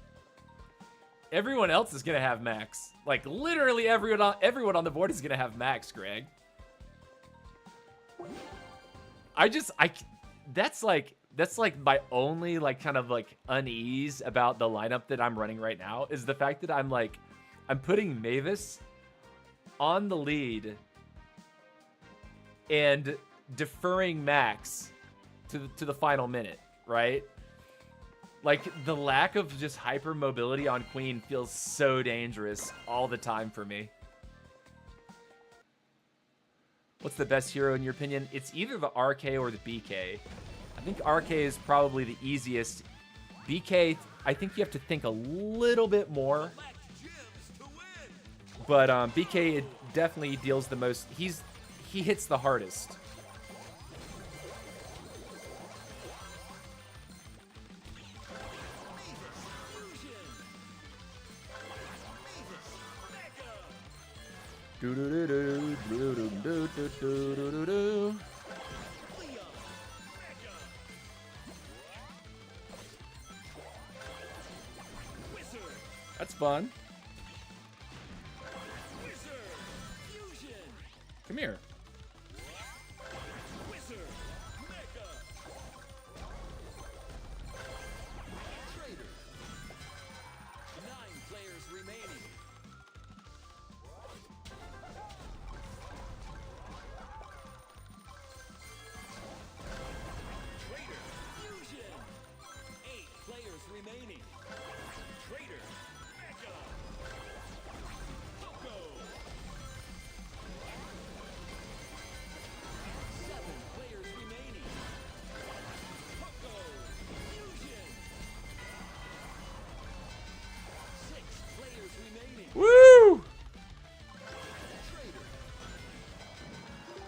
Everyone else is gonna have Max. Like literally everyone on the board is gonna have Max, Greg. That's like my only like kind of like unease about the lineup that I'm running right now is the fact that I'm putting Mavis on the lead and deferring Max to the final minute, right? Like the lack of just hyper mobility on Queen feels so dangerous all the time for me. What's the best hero in your opinion? It's either the RK or the BK. I think RK is probably the easiest. BK, I think you have to think a little bit more. But BK it definitely deals the most. He hits the hardest. That's fun. Come here.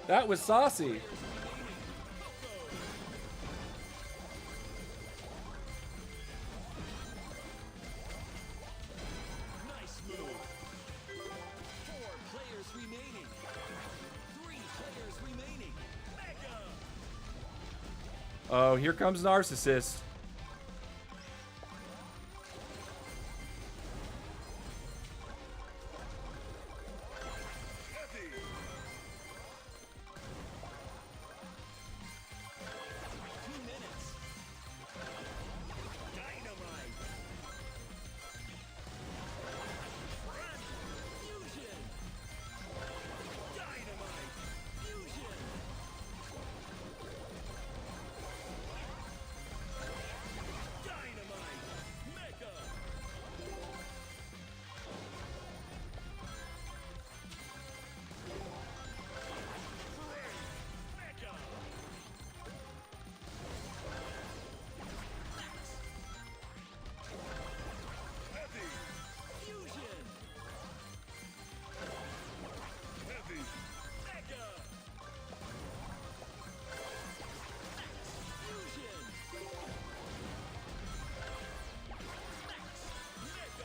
That was saucy. Nice move. 4 players remaining. 3 players remaining. Mega. Oh, here comes Narcissist. Heavy. 2 minutes. Dynamite. Fusion. Dynamite. Fusion. Dynamite. Mega. Mega. Heavy. Fusion. Heavy. Mega. Fusion. Mega.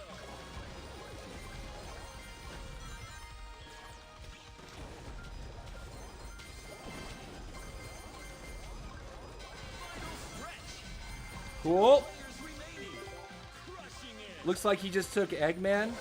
Final stretch. Cool. Players remaining. Crushing it. Looks like he just took Eggman.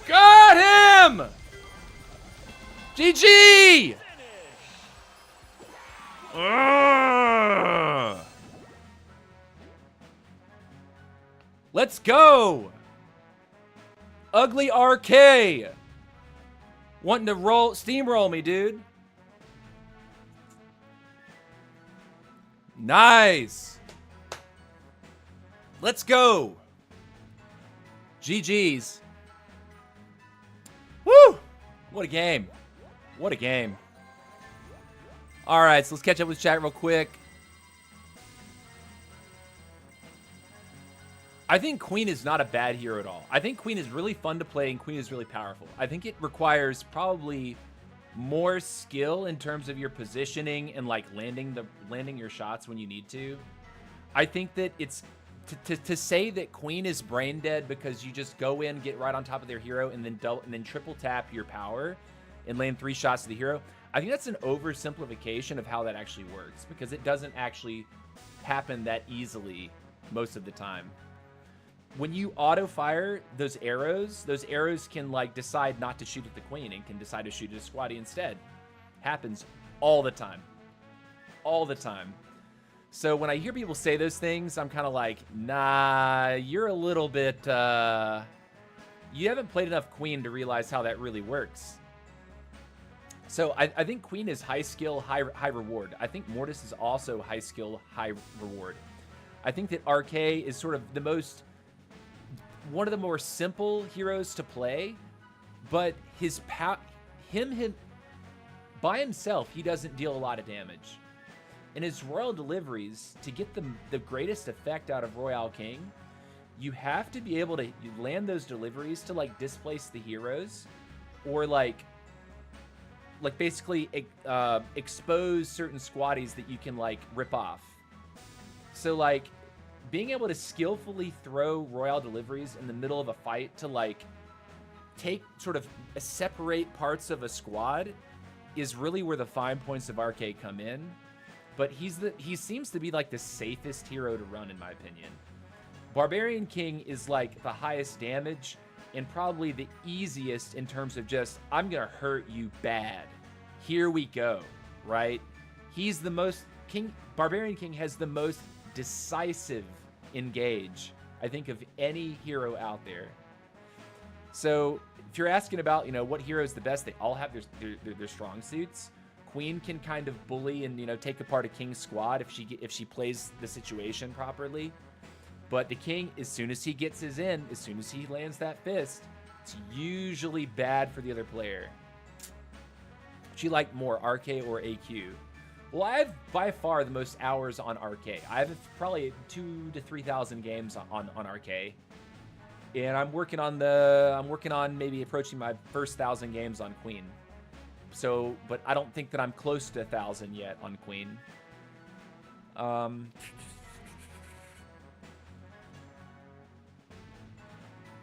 Got him! GG! Finish. Ugh. Let's go! Ugly RK! Wanting to steamroll me, dude. Nice! Let's go! GG's. Woo! What a game. What a game. All right, so let's catch up with chat real quick. I think Queen is not a bad hero at all. I think Queen is really fun to play and Queen is really powerful. I think it requires probably more skill in terms of your positioning and like landing your shots when you need to. I think that it's to say that Queen is brain dead because you just go in, get right on top of their hero, and then triple tap your power and land 3 shots to the hero. I think that's an oversimplification of how that actually works because it doesn't actually happen that easily most of the time. When you auto fire those arrows can like decide not to shoot at the Queen and can decide to shoot at a squatty instead. Happens all the time. All the time. So when I hear people say those things, I'm kind of like, nah, you're a little bit, you haven't played enough Queen to realize how that really works. So I think Queen is high skill, high reward. I think Mortis is also high skill, high reward. I think that RK is sort of one of the more simple heroes to play, but him by himself, he doesn't deal a lot of damage. And his Royal Deliveries, to get the greatest effect out of Royale King, you have to be able to land those deliveries to like displace the heroes or like basically expose certain squatties that you can like rip off. So like being able to skillfully throw Royale Deliveries in the middle of a fight to like separate parts of a squad is really where the fine points of RK come in. But he seems to be like the safest hero to run in my opinion. Barbarian King is like the highest damage and probably the easiest in terms of just, I'm gonna hurt you bad. Here we go, right? He's the most, Barbarian King has the most decisive engage, I think, of any hero out there. So if you're asking about, what hero is the best, they all have their strong suits. Queen can kind of bully and, take apart a King's squad if she plays the situation properly. But the King, as soon as he gets his in, as soon as he lands that fist, It's usually bad for the other player. Would you like more, RK or AQ? Well, I have by far the most hours on RK. I have probably 2,000 to 3,000 games on RK. And I'm working on maybe approaching my first 1,000 games on Queen. So, but I don't think that I'm close to 1,000 yet on Queen.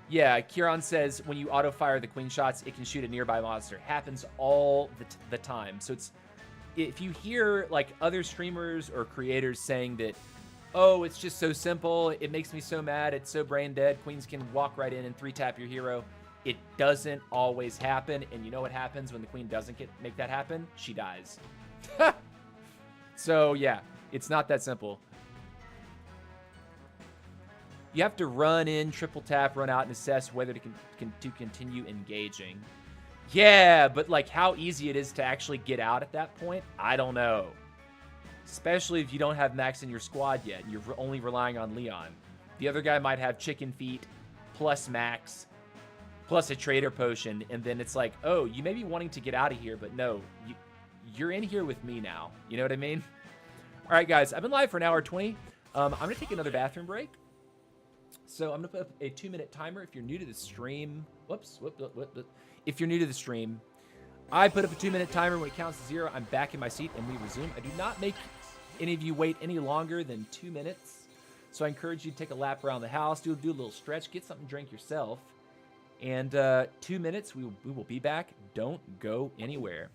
Yeah, Kieran says when you auto-fire the Queen shots, it can shoot a nearby monster. Happens all the time. So it's, if you hear like other streamers or creators saying that, oh, it's just so simple, it makes me so mad, it's so brain dead, Queens can walk right in and 3-tap your hero, it doesn't always happen. And you know what happens when the Queen doesn't make that happen? She dies. So yeah, it's not that simple. You have to run in, triple tap, run out, and assess whether to continue engaging. Yeah, but like how easy it is to actually get out at that point, I don't know. Especially if you don't have Max in your squad yet, and you're only relying on Leon. The other guy might have chicken feet, plus Max, plus a trader potion, and then it's like, oh, you may be wanting to get out of here, but no, you're in here with me now. You know what I mean? All right, guys, I've been live for an hour 20. I'm going to take another bathroom break. So I'm going to put up a 2-minute timer. If you're new to the stream, if you're new to the stream, I put up a 2-minute timer. When it counts to 0, I'm back in my seat and we resume. I do not make any of you wait any longer than 2 minutes. So I encourage you to take a lap around the house, do a little stretch, get something to drink yourself. And 2 minutes, we will be back. Don't go anywhere.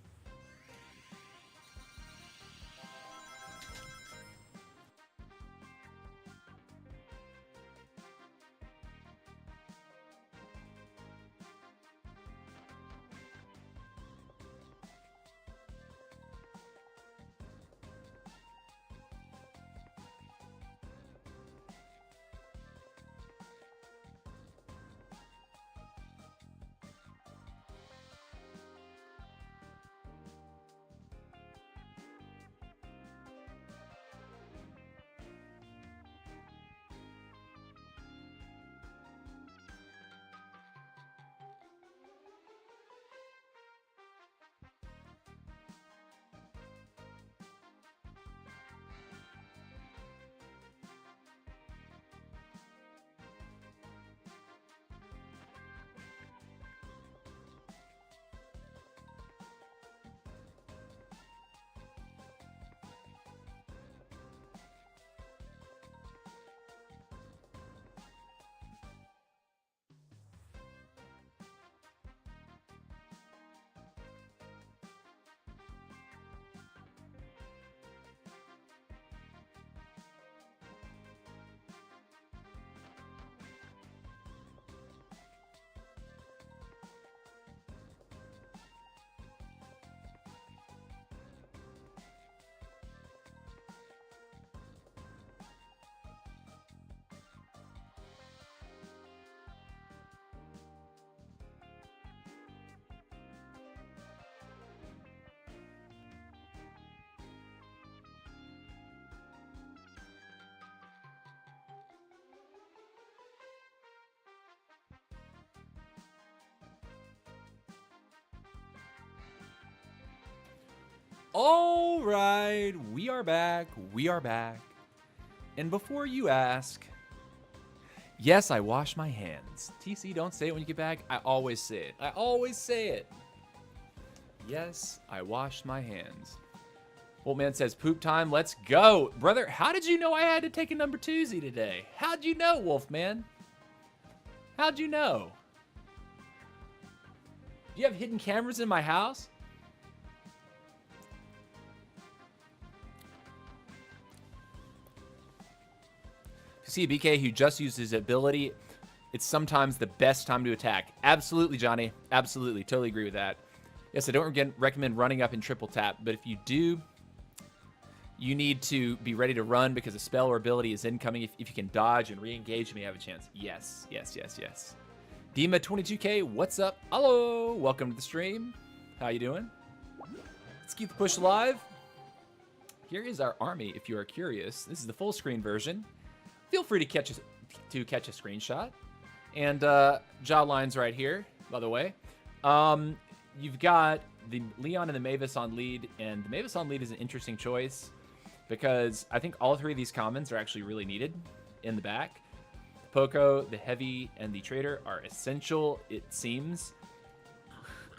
All right, we are back. We are back. And before you ask, yes, I wash my hands. TC, don't say it when you get back. I always say it. I always say it. Yes, I washed my hands. Old man says, poop time, let's go. Brother, how did you know I had to take a number 2Z today? How'd you know, Wolfman? How'd you know? Do you have hidden cameras in my house? You see a BK who just used his ability, it's sometimes the best time to attack. Absolutely, Johnny. Absolutely. Totally agree with that. Yes, I don't recommend running up in triple tap, but if you do, you need to be ready to run because a spell or ability is incoming. If you can dodge and re-engage, you may have a chance. Yes, yes, yes, yes. Dima22K, what's up? Hello. Welcome to the stream. How you doing? Let's keep the push alive. Here is our army, if you are curious. This is the full screen version. Feel free to catch a screenshot. And jawline's right here. by the way. You've got the Leon and the Mavis on lead, and the Mavis on lead is an interesting choice because I think all three of these commons are actually really needed in the back. The Poco, the Heavy, and the Trader are essential, it seems.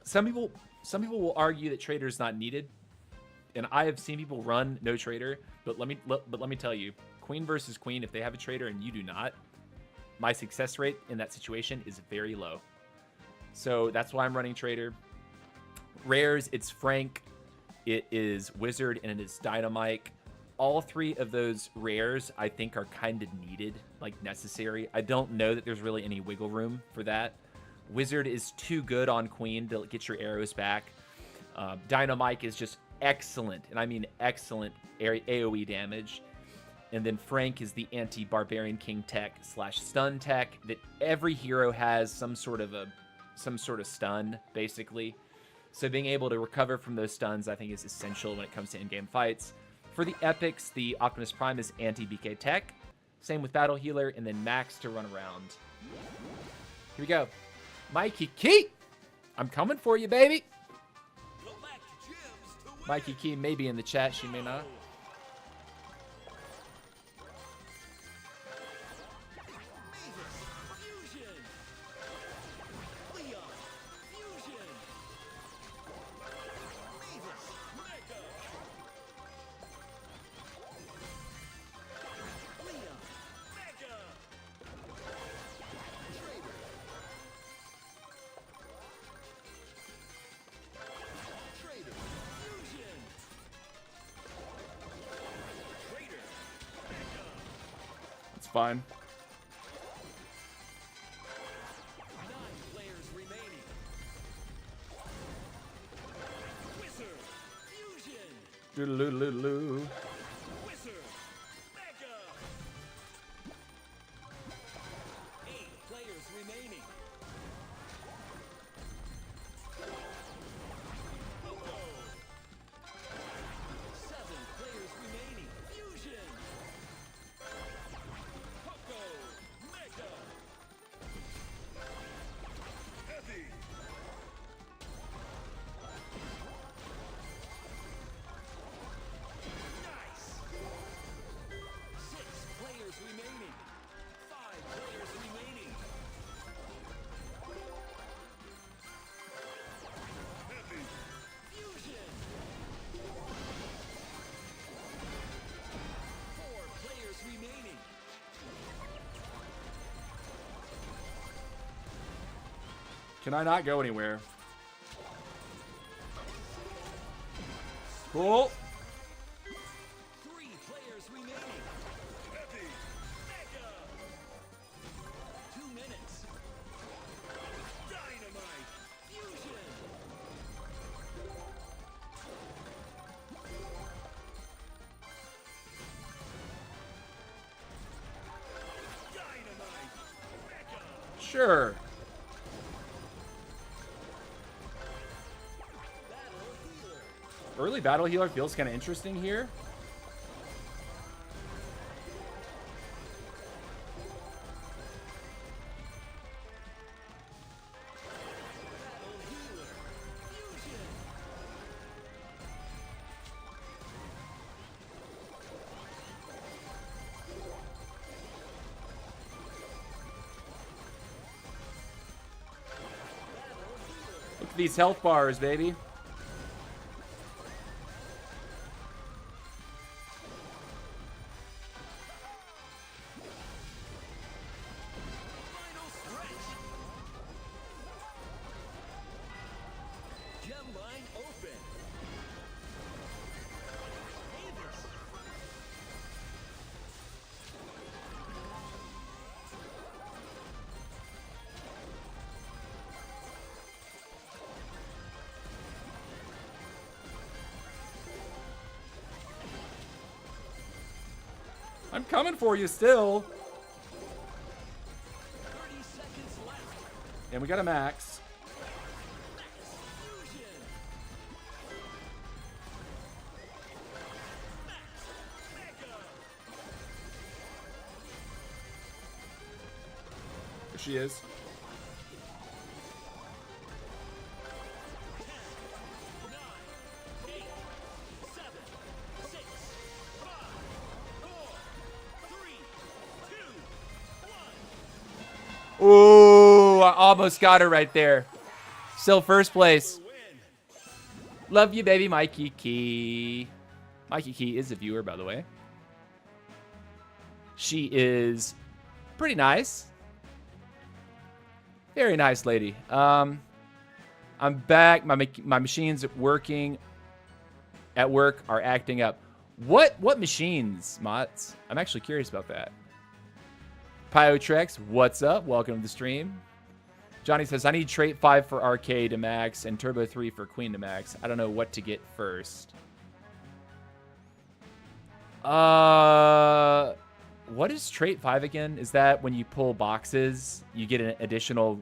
Some people will argue that Trader is not needed, and I have seen people run no Trader, but let me tell you, Queen versus Queen, if they have a Trader and you do not, my success rate in that situation is very low. So that's why I'm running Trader. Rares, it's Frank, it is Wizard, and it is Dynamite. All three of those rares, I think, are kind of needed, like necessary. I don't know that there's really any wiggle room for that. Wizard is too good on Queen to get your arrows back. Dynamite is just excellent, and I mean excellent AoE damage. And then Frank is the anti-Barbarian King tech / stun tech that every hero has some sort of stun, basically. So being able to recover from those stuns, I think, is essential when it comes to in-game fights. For the epics, the Optimus Prime is anti-BK tech. Same with Battle Healer, and then Max to run around. Here we go. Mikey Key! I'm coming for you, baby! Mikey Key may be in the chat, she may not. Fine. 9 players remaining. Wizard Fusion. Doodle-doodle-doodle. Wizard Mega. 8 players remaining. Pogo. 7 players remaining. Fusion. Poco, Mega, Heavy, nice. 6 players remaining. 5 players remaining. Heavy, Fusion. 4 players remaining. Can I not go anywhere? Cool. 3 players remaining. Heavy, Mega. 2 minutes. Dynamite, Fusion. Dynamite, Mega. Sure. Battle Healer. Early Battle Healer feels kind of interesting here. Battle Healer. Fusion. Look at these health bars, baby. Final stretch. Gem line open. Davis. I'm coming for you still. 30 seconds left. And we got a Max. Fusion. Mega. There she is. Ooh, I almost got her right there. Still first place. Love you, baby, Mikey Key. Mikey Key is a viewer, by the way. She is pretty nice. Very nice lady. I'm back. My machines working at work are acting up. What machines, Mots? I'm actually curious about that. Pyotrex, what's up? Welcome to the stream. Johnny says, I need trait 5 for arcade to max and turbo 3 for queen to max. I don't know what to get first. What is trait 5 again? Is that when you pull boxes, you get an additional,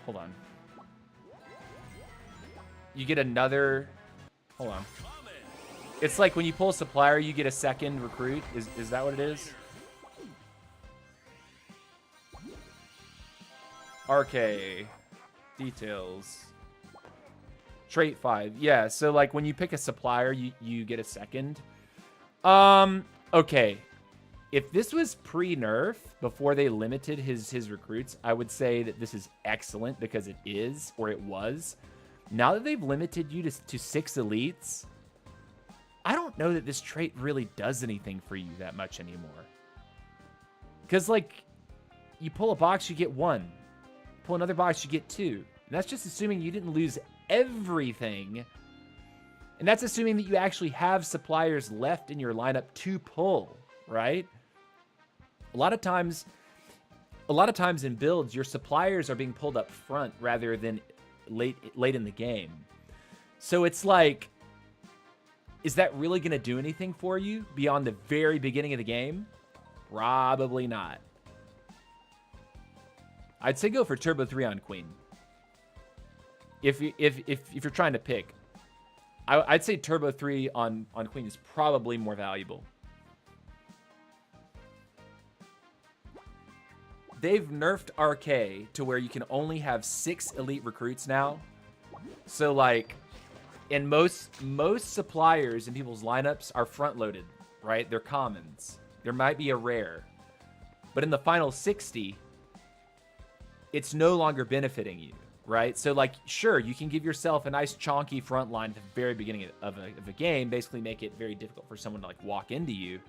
hold on. You get another, hold on. It's like when you pull a supplier, you get a second recruit. Is that what it is? RK. Details. Trait 5. Yeah, so like when you pick a supplier, you get a second. Okay. If this was pre-nerf, before they limited his recruits, I would say that this is excellent because it is, or it was. Now that they've limited you to 6 elites, I don't know that this trait really does anything for you that much anymore. Because, like, you pull a box, you get 1. Pull another box, you get 2. And that's just assuming you didn't lose everything. And that's assuming that you actually have suppliers left in your lineup to pull, right? A lot of times in builds, your suppliers are being pulled up front rather than late in the game. So it's like, is that really going to do anything for you beyond the very beginning of the game? Probably not. I'd say go for Turbo 3 on Queen. If you're trying to pick, I'd say Turbo 3 on Queen is probably more valuable. They've nerfed RK to where you can only have 6 elite recruits now. So like, and most suppliers in people's lineups are front loaded, right? They're commons. There might be a rare, but in the final 60, it's no longer benefiting you, right? So like, sure, you can give yourself a nice chonky front line at the very beginning of a game, basically make it very difficult for someone to like walk into you.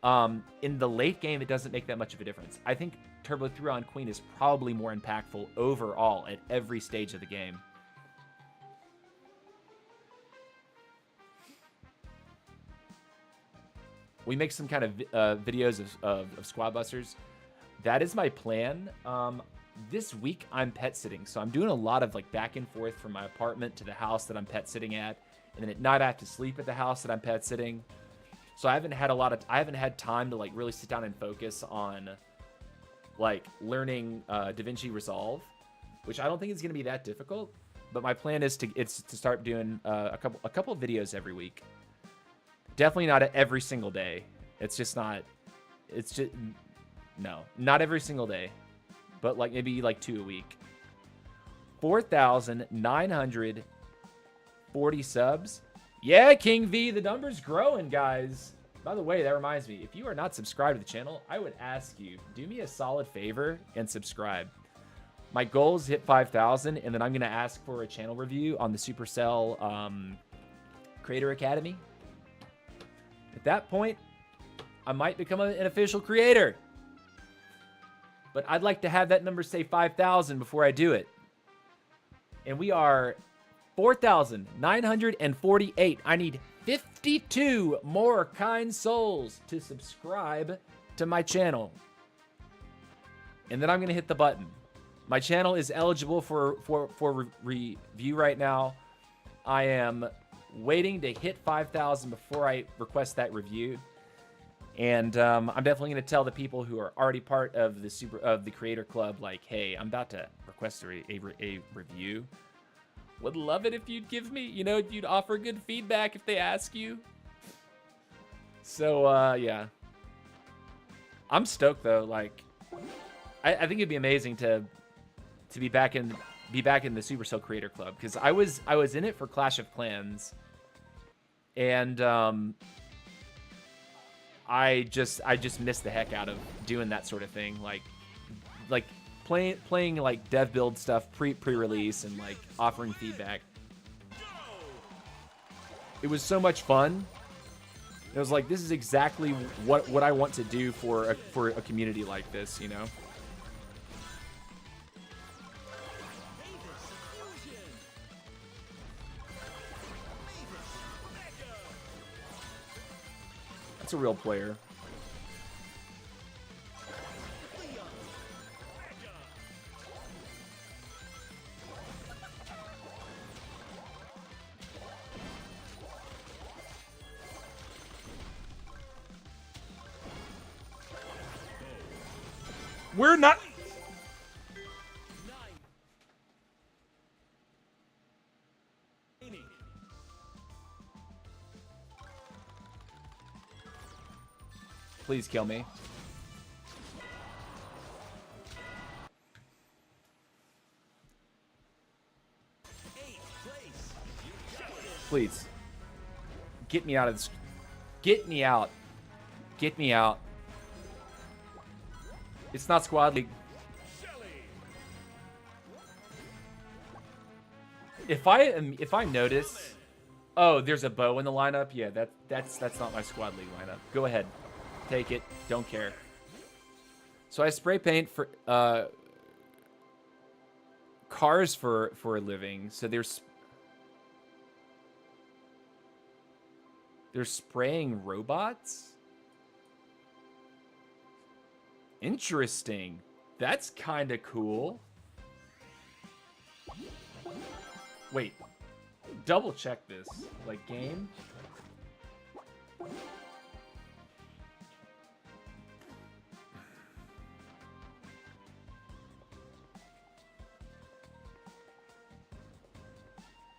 In the late game, it doesn't make that much of a difference. I think Turbo 3 on Queen is probably more impactful overall at every stage of the game. We make some kind of videos of Squad Busters. That is my plan. This week, I'm pet sitting. So I'm doing a lot of like back and forth from my apartment to the house that I'm pet sitting at. And then at night, I have to sleep at the house that I'm pet sitting. So I haven't had time to like really sit down and focus on like learning DaVinci Resolve, which I don't think is going to be that difficult. But my plan is to start doing a couple of videos every week. Definitely not every single day. It's just not. It's just no, not every single day, but like maybe like 2 a week. 4,940 subs. Yeah, King V, the number's growing, guys. By the way, that reminds me, if you are not subscribed to the channel, I would ask you, do me a solid favor and subscribe. My goal is to hit 5,000, and then I'm going to ask for a channel review on the Supercell Creator Academy. At that point, I might become an official creator. But I'd like to have that number say 5,000 before I do it. And we are 4,948. I need 52 more kind souls to subscribe to my channel. And then I'm going to hit the button. My channel is eligible for review right now. I am waiting to hit 5,000 before I request that review. And I'm definitely going to tell the people who are already part of the Creator Club, like, hey, I'm about to request a review. Would love it if you'd give me, you'd offer good feedback if they ask you. So, yeah. I'm stoked, though. Like, I think it'd be amazing to be back in the Supercell Creator Club, because I was in it for Clash of Clans, and I just miss the heck out of doing that sort of thing, like playing like dev build stuff pre-release and like offering feedback. It was so much fun. It was like, this is exactly what I want to do for a community like this, you know. That's a real player. We're not. Please kill me. Please. Get me out of this. Get me out. Get me out. It's not Squad League. If I notice, oh, there's a bow in the lineup. Yeah, that's not my Squad League lineup. Go ahead, take it. Don't care. So I spray paint for cars for a living. So they're spraying robots. Interesting. That's kind of cool. Wait. Double check this. Like, game?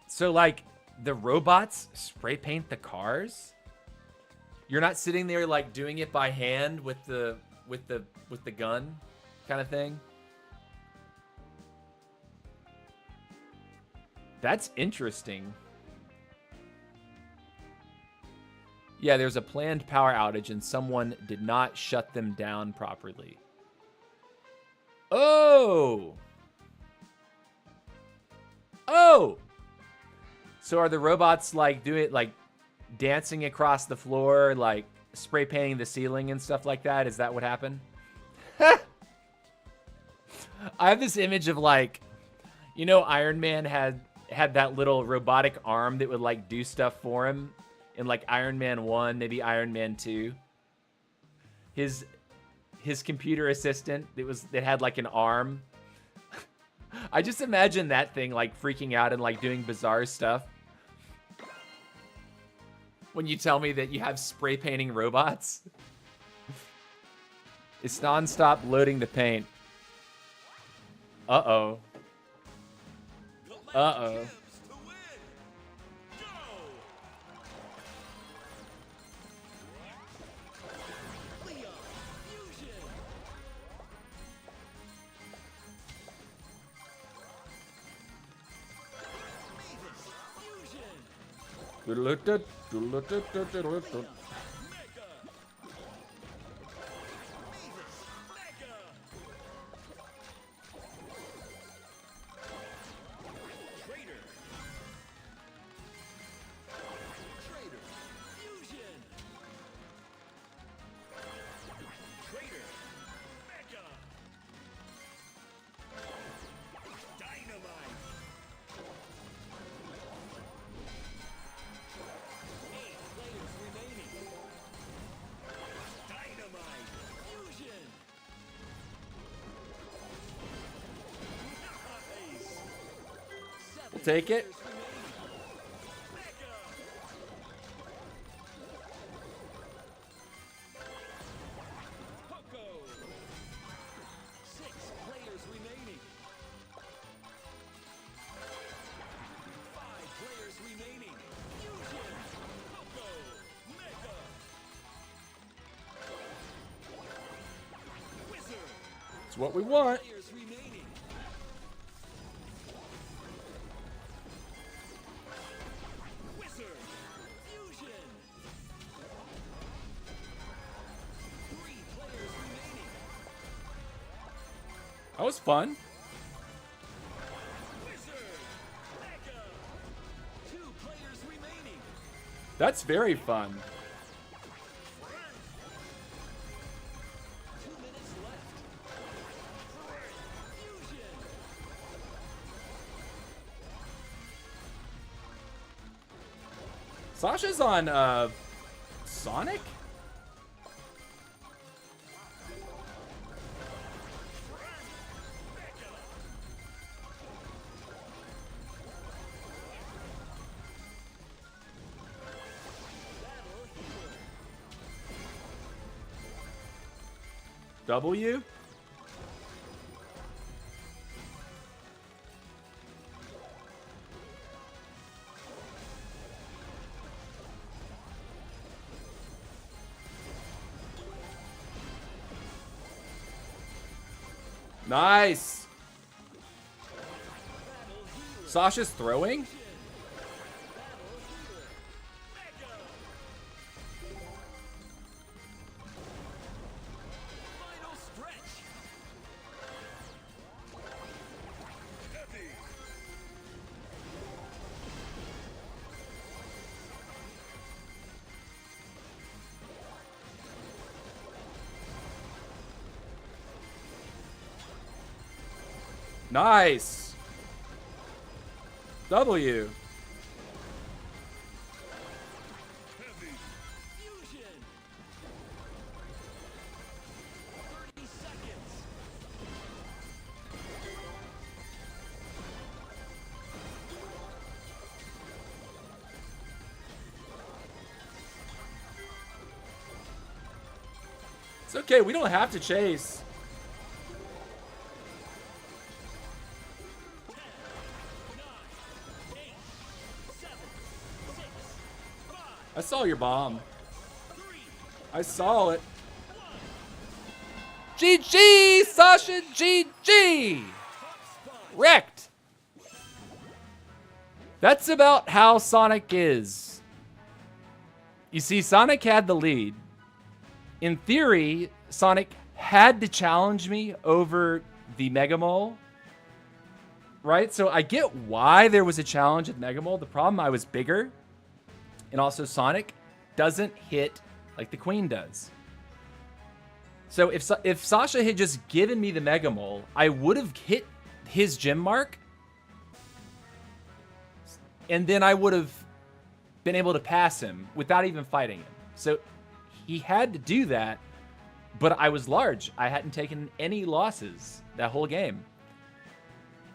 So, like, the robots spray paint the cars? You're not sitting there, like, doing it by hand with the gun kind of thing. That's interesting. Yeah, there's a planned power outage and someone did not shut them down properly. Oh! Oh! So are the robots like doing like dancing across the floor, like spray painting the ceiling and stuff like that? Is that what happened? I have this image of like, you know, Iron Man had that little robotic arm that would like do stuff for him in like Iron Man 1, maybe Iron Man 2. His computer assistant that had like an arm. I just imagine that thing like freaking out and like doing bizarre stuff. When you tell me that you have spray painting robots. It's non-stop loading the paint. Uh-oh. Uh-oh. Take it. It's what we want. That was fun. That's very fun. Sasha's on Sonic? W? Nice. Sasha's throwing? Nice. W. It's okay, we don't have to chase. I saw your bomb. I saw it. GG, Sasha, GG. Wrecked. That's about how Sonic is. You see, Sonic had the lead. In theory, Sonic had to challenge me over the Mega Mole. Right? So I get why there was a challenge at Mega Mole. The problem, I was bigger. And also Sonic doesn't hit like the Queen does. So if Sasha had just given me the Mega Mole, I would have hit his gym mark. And then I would have been able to pass him without even fighting him. So he had to do that, but I was large. I hadn't taken any losses that whole game.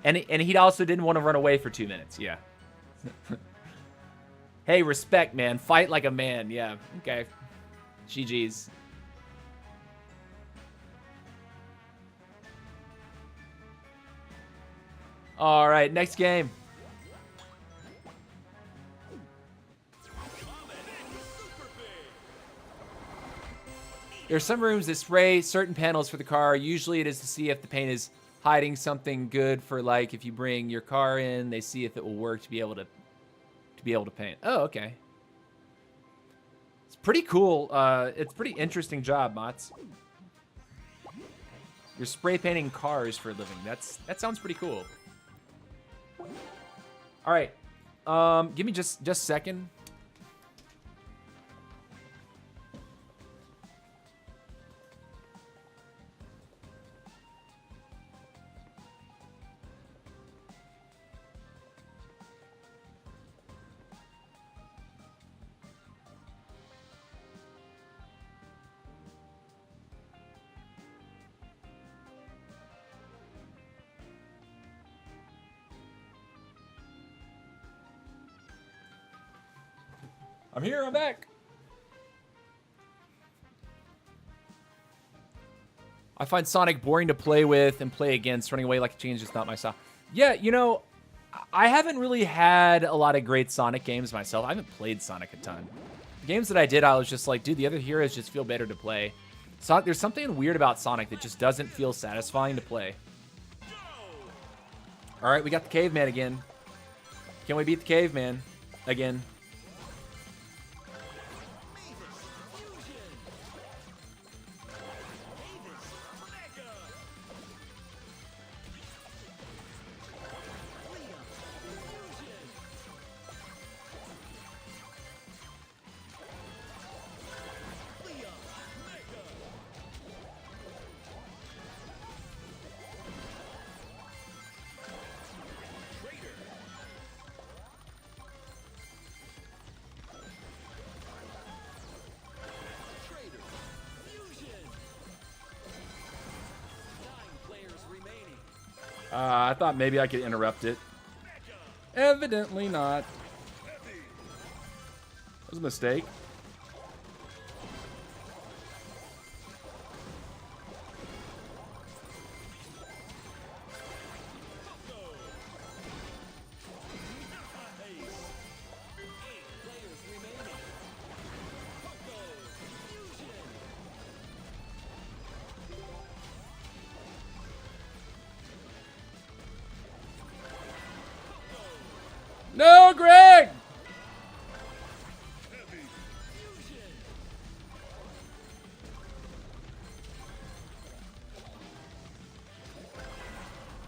And he also didn't want to run away for 2 minutes. Yeah. Hey, respect, man. Fight like a man. Yeah, okay. GG's. All right, next game. There are some rooms that spray certain panels for the car. Usually it is to see if the paint is hiding something good for, like, if you bring your car in, they see if it will work to be able to paint. Oh, okay. It's pretty cool. It's a pretty interesting job, Mots. You're spray painting cars for a living. That sounds pretty cool. All right. Give me just a second. I'm here, I'm back. I find Sonic boring to play with and play against. Running away like a change is not my style. Yeah, you know, I haven't really had a lot of great Sonic games myself. I haven't played Sonic a ton. The games that I did, I was just like, dude, the other heroes just feel better to play. So, there's something weird about Sonic that just doesn't feel satisfying to play. All right, we got the caveman again. Can we beat the caveman again? I thought maybe I could interrupt it. Evidently not. That was a mistake. No, Greg!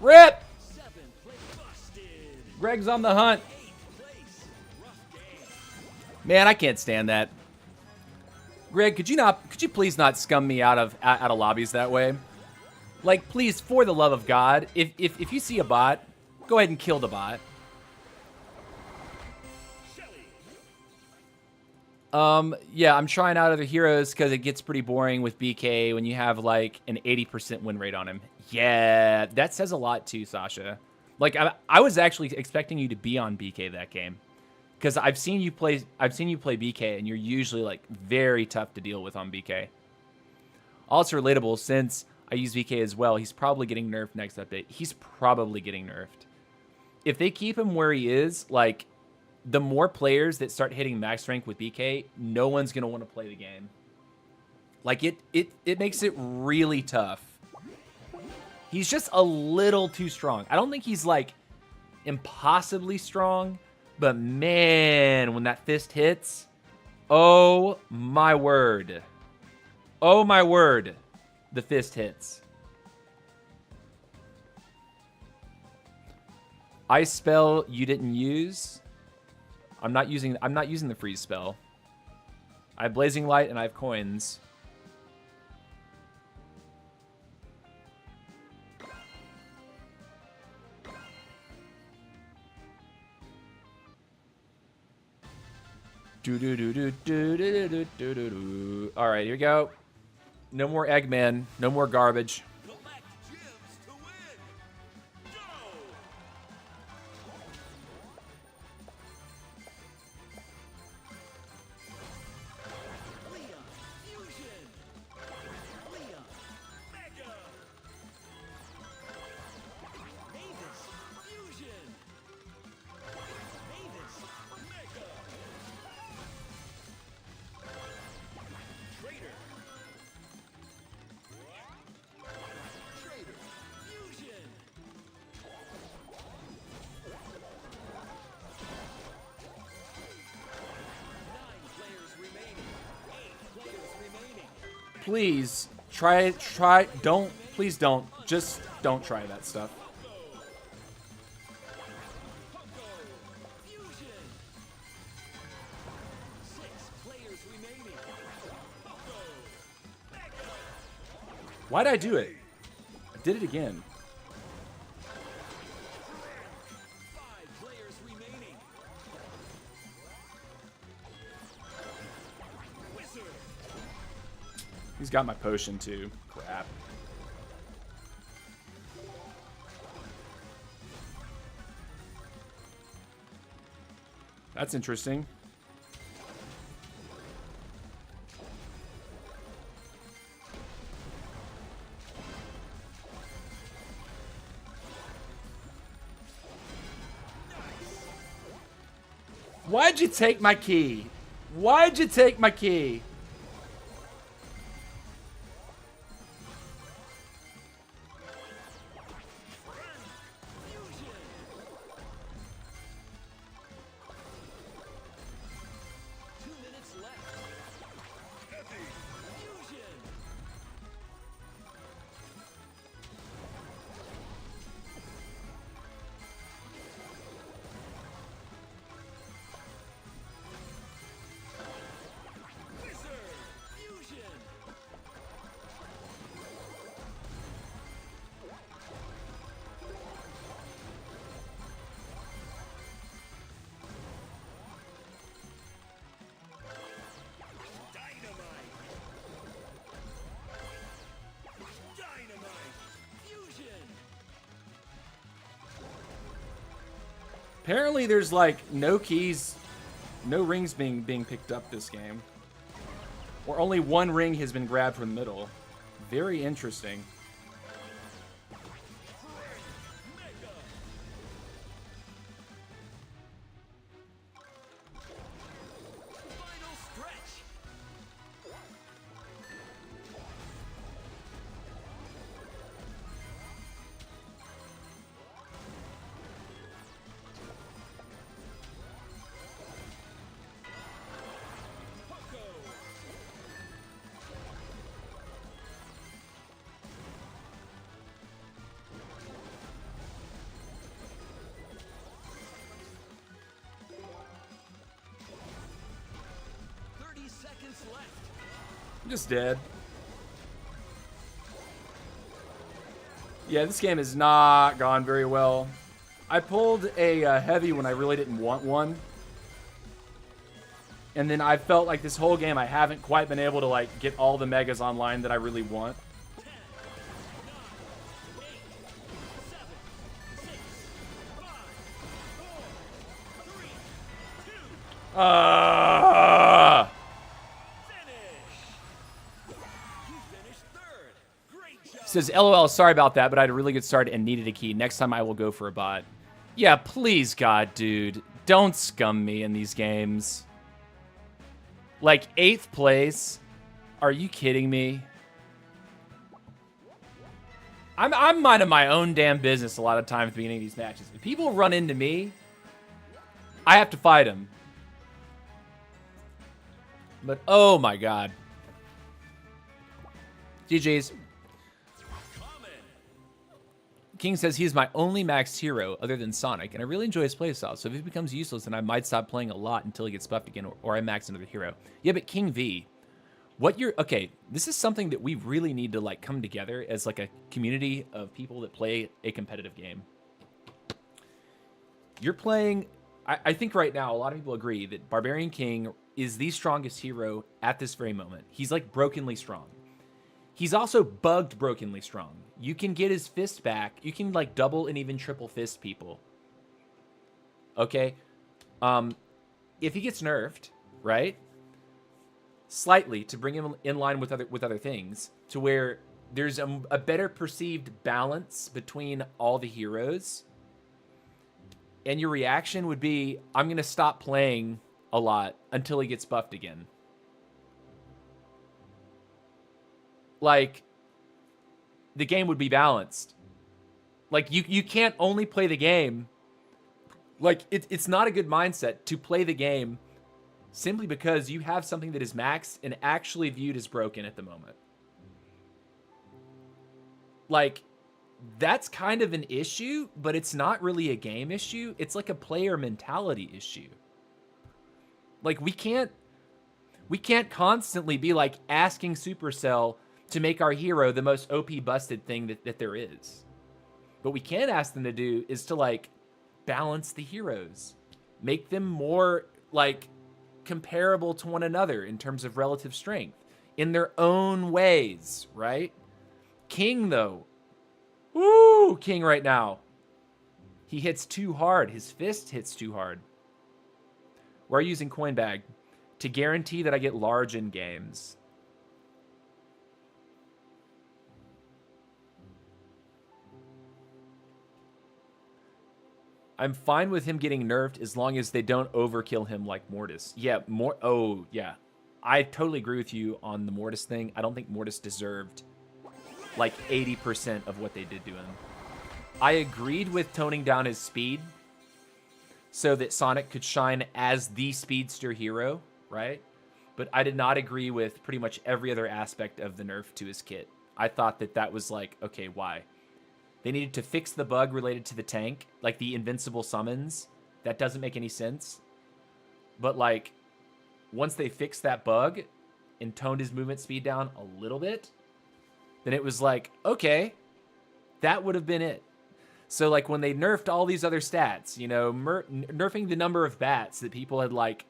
Rip! Greg's on the hunt. Man, I can't stand that. Greg, could you please not scum me out of lobbies that way? Like, please, for the love of God, if you see a bot, go ahead and kill the bot. Yeah, I'm trying out other heroes because it gets pretty boring with BK when you have like an 80% win rate on him. Yeah, that says a lot too, Sasha. Like I was actually expecting you to be on BK that game because I've seen you play BK and you're usually like very tough to deal with on BK. Also relatable since I use BK as well. He's probably getting nerfed next update. He's probably getting nerfed. If they keep him where he is, like the more players that start hitting max rank with BK, no one's going to want to play the game. Like, it makes it really tough. He's just a little too strong. I don't think he's, like, impossibly strong, but man, when that fist hits, oh my word. Oh my word, the fist hits. Ice spell you didn't use. I'm not using the freeze spell. I have blazing light and I have coins. All right, here we go. No more Eggman. No more garbage. Please, please don't. Just don't try that stuff. Why'd I do it? I did it again. He's got my potion too. Crap. That's interesting. Why'd you take my key? Why'd you take my key? Apparently there's like no keys, no rings being picked up this game. Or only one ring has been grabbed from the middle. Very interesting. Final stretch. Left. I'm just dead. Yeah, this game has not gone very well. I pulled a heavy when I really didn't want one. And then I felt like this whole game I haven't quite been able to like get all the megas online that I really want. 10, 9, 8, 7, 6, 5, 4, 3, 2, you finished third. Great job. Says, LOL, sorry about that, but I had a really good start and needed a key. Next time I will go for a bot. Yeah, please, God, dude. Don't scum me in these games. Like, 8th place? Are you kidding me? I'm minding my own damn business a lot of times at the beginning of these matches. If people run into me, I have to fight them. But, oh my God. GG's. King says he's my only maxed hero other than Sonic, and I really enjoy his playstyle, so if he becomes useless, then I might stop playing a lot until he gets buffed again, or I max another hero. Yeah, but King V, okay, this is something that we really need to, like, come together as, like, a community of people that play a competitive game. You're playing, I think right now, a lot of people agree that Barbarian King is the strongest hero at this very moment. He's, like, brokenly strong. He's also bugged brokenly strong. You can get his fist back. You can, like, double and even triple fist people. Okay? If he gets nerfed, right? Slightly to bring him in line with other things, to where there's a better perceived balance between all the heroes. And your reaction would be, I'm going to stop playing a lot until he gets buffed again. Like, the game would be balanced. Like, you can't only play the game. Like, it's not a good mindset to play the game simply because you have something that is maxed and actually viewed as broken at the moment. Like, that's kind of an issue, but it's not really a game issue. It's like a player mentality issue. Like, we can't constantly be, like, asking Supercell to make our hero the most OP busted thing that there is. What we can ask them to do is to, like, balance the heroes. Make them more, like, comparable to one another in terms of relative strength. In their own ways, right? King, though. Woo! King right now. He hits too hard. His fist hits too hard. We're using Coin Bag to guarantee that I get large in games. I'm fine with him getting nerfed as long as they don't overkill him like Mortis. Yeah, oh, yeah. I totally agree with you on the Mortis thing. I don't think Mortis deserved like 80% of what they did to him. I agreed with toning down his speed so that Sonic could shine as the speedster hero, right? But I did not agree with pretty much every other aspect of the nerf to his kit. I thought that was like, okay, why? They needed to fix the bug related to the tank, like the invincible summons. That doesn't make any sense. But, like, once they fixed that bug and toned his movement speed down a little bit, then it was like, okay, that would have been it. So, like, when they nerfed all these other stats, you know, nerfing the number of bats that people had, like,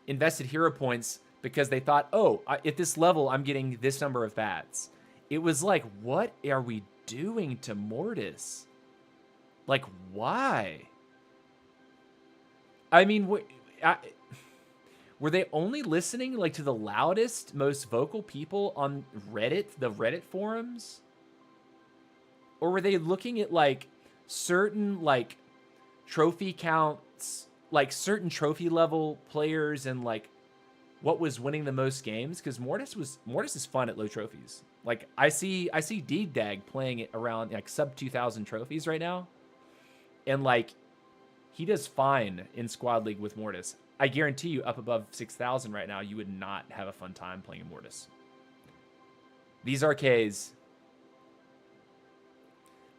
invested hero points because they thought, oh, at this level, I'm getting this number of bats. It was like, what are we doing to Mortis? Like, why? I mean, were they only listening like to the loudest, most vocal people on Reddit, the Reddit forums? Or were they looking at like certain like trophy counts, like certain trophy level players and like what was winning the most games? Because Mortis is fun at low trophies. Like I see D-Dag playing it around like sub 2,000 trophies right now. And like he does fine in squad league with Mortis. I guarantee you up above 6,000 right now, you would not have a fun time playing Mortis. These RKs,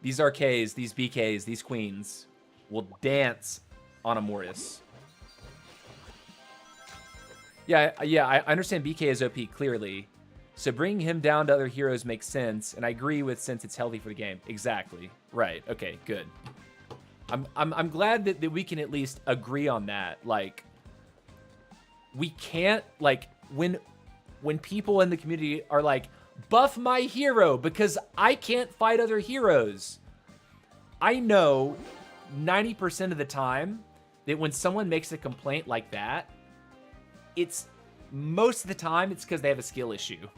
these BKs, these queens will dance on a Mortis. Yeah, I understand BK is OP clearly. So bringing him down to other heroes makes sense, and I agree with since it's healthy for the game. Exactly. Right. Okay, good. I'm glad that we can at least agree on that. Like, we can't, like, when people in the community are like, buff my hero because I can't fight other heroes. I know 90% of the time that when someone makes a complaint like that, it's most of the time it's because they have a skill issue.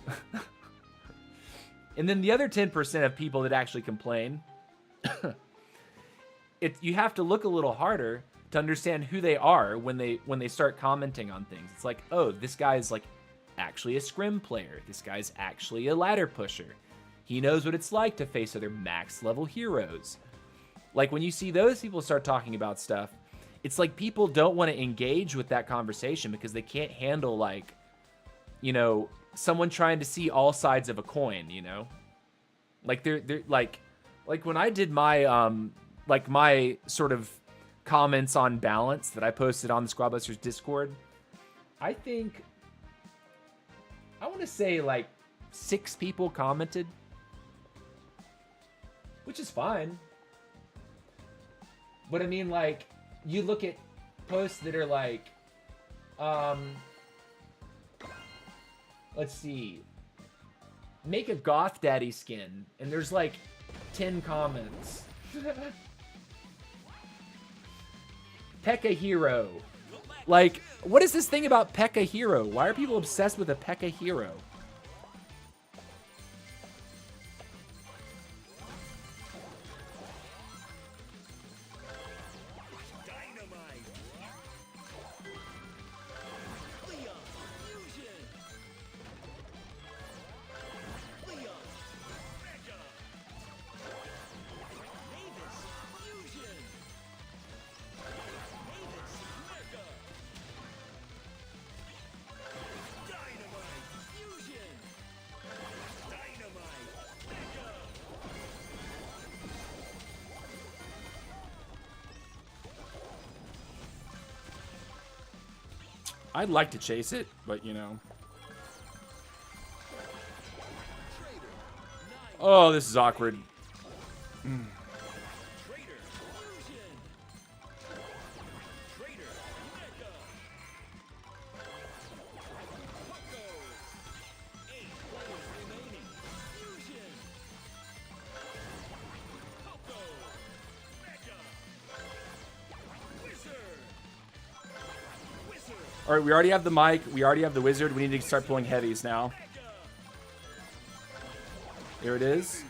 And then the other 10% of people that actually complain, you have to look a little harder to understand who they are when they start commenting on things. It's like, oh, this guy's like actually a scrim player. This guy's actually a ladder pusher. He knows what it's like to face other max level heroes. Like when you see those people start talking about stuff, it's like people don't want to engage with that conversation because they can't handle like, you know, someone trying to see all sides of a coin, you know? Like they're like when I did my like my sort of comments on balance that I posted on the Squadbusters Discord, I think I want to say like 6 people commented, which is fine. But I mean, like, you look at posts that are like, let's see, make a Goth Daddy skin, and there's like 10 comments. P.E.K.K.A. hero. Like, what is this thing about P.E.K.K.A. hero? Why are people obsessed with a P.E.K.K.A. hero? I'd like to chase it, but you know. Oh, this is awkward. All right, we already have the mic. We already have the wizard. We need to start pulling heavies now. Here it is.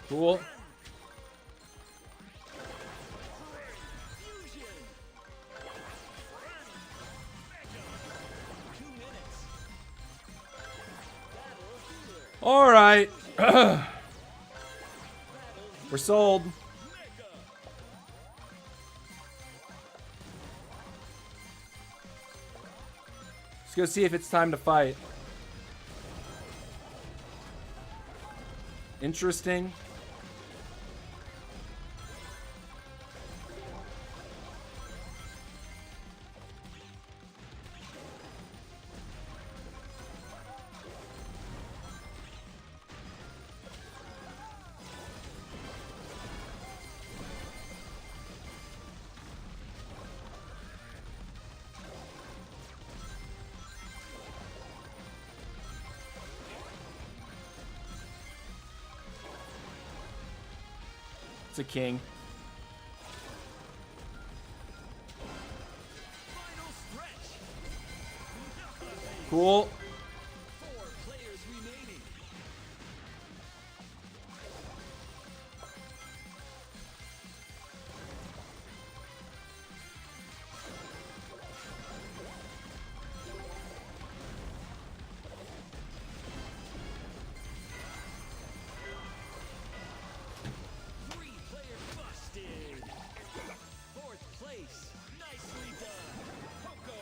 Cool. All right. We're sold. Let's go see if it's time to fight. Interesting. It's a king. Final stretch. Cool. 4 players remaining. Three-player busted. 4th place. Nicely done. Poco.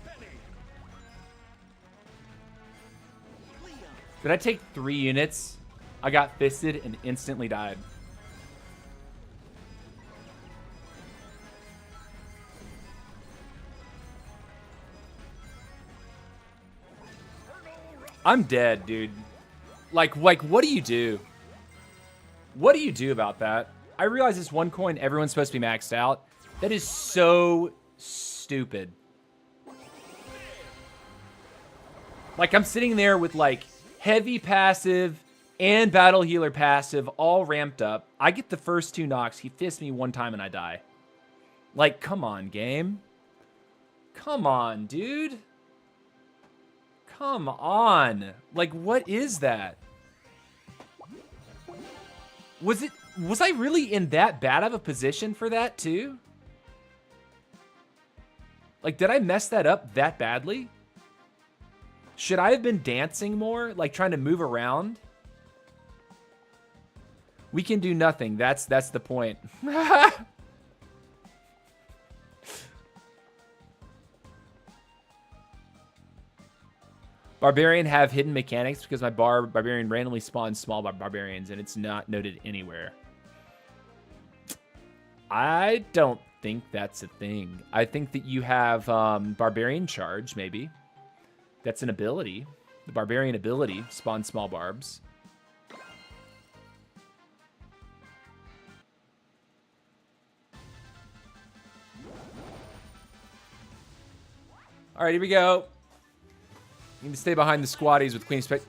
Penny. Leon. Did I take 3 units? I got fisted and instantly died. I'm dead, dude. Like, what do you do? What do you do about that? I realize this 1 coin, everyone's supposed to be maxed out. That is so stupid. Like, I'm sitting there with, like, heavy passive and battle healer passive all ramped up. I get the first 2 knocks. He fists me 1 time and I die. Like, come on, game. Come on, dude. Come on. Like, what is that? Was I really in that bad of a position for that too? Like, did I mess that up that badly? Should I have been dancing more? Like, trying to move around? We can do nothing. That's the point. Barbarian have hidden mechanics because my barbarian randomly spawns small barbarians and it's not noted anywhere. I don't think that's a thing. I think that you have barbarian charge, maybe. That's an ability. The barbarian ability spawns small barbs. All right, here we go. You need to stay behind the squatties with Queen Spec.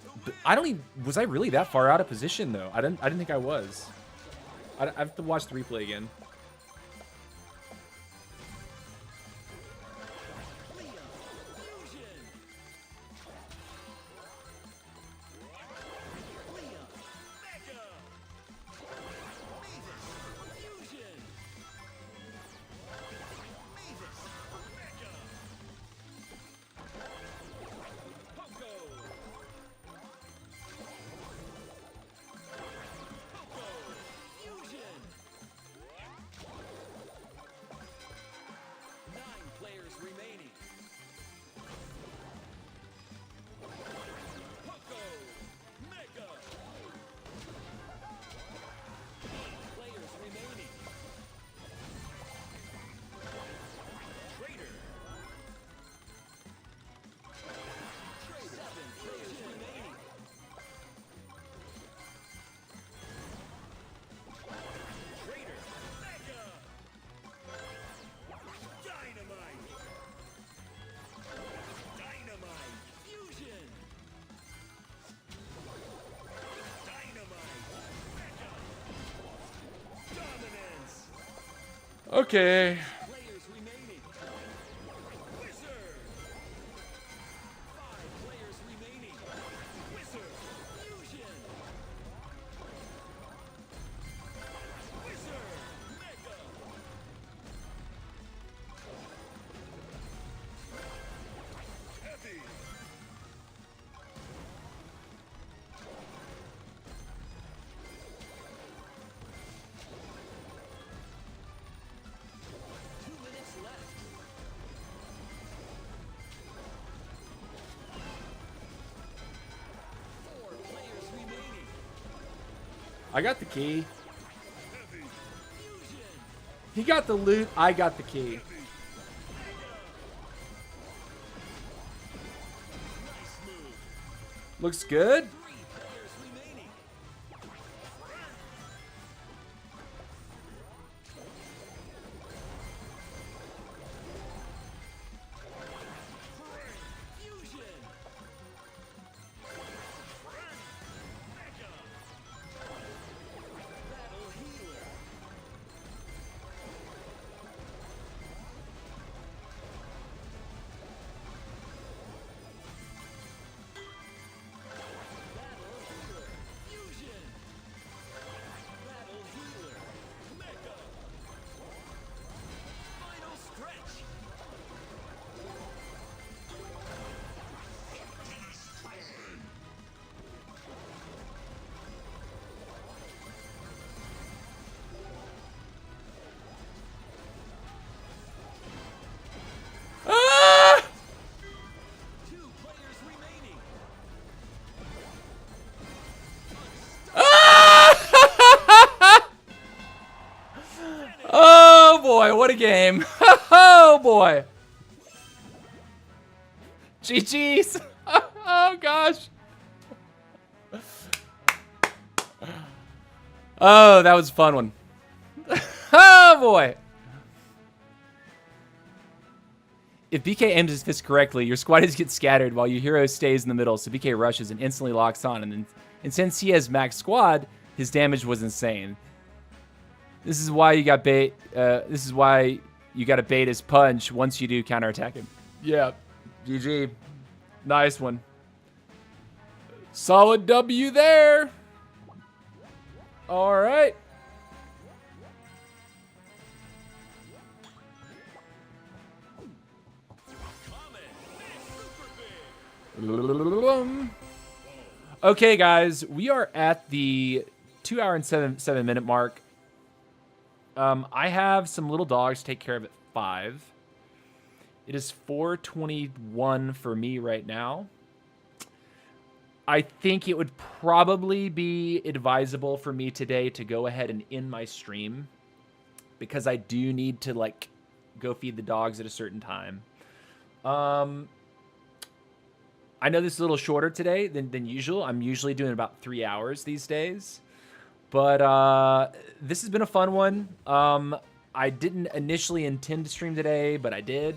I don't even... Was I really that far out of position, though? I didn't think I was. I have to watch the replay again. Okay. Players remaining. Wizard. 5 players remaining. Wizard. Fusion. Wizard. Mega. Heavy. I got the key. He got the loot. I got the key. Looks good. Fusion. a game. Oh, boy. GG's. Oh, gosh. Oh, that was a fun one. Oh, boy. If BK aims his fist correctly, your squaddies get scattered while your hero stays in the middle, so BK rushes and instantly locks on. And since he has max squad, his damage was insane. This is why you got bait. This is why you got to bait his punch once you do counterattack him. Yeah, GG. Nice one. Solid W there. All right. Okay, guys, we are at the 2 hour and 7 minute mark. I have some little dogs to take care of at 5. It is 4:21 for me right now. I think it would probably be advisable for me today to go ahead and end my stream because I do need to like go feed the dogs at a certain time. I know this is a little shorter today than usual. I'm usually doing about 3 hours these days. But this has been a fun one. I didn't initially intend to stream today, but I did.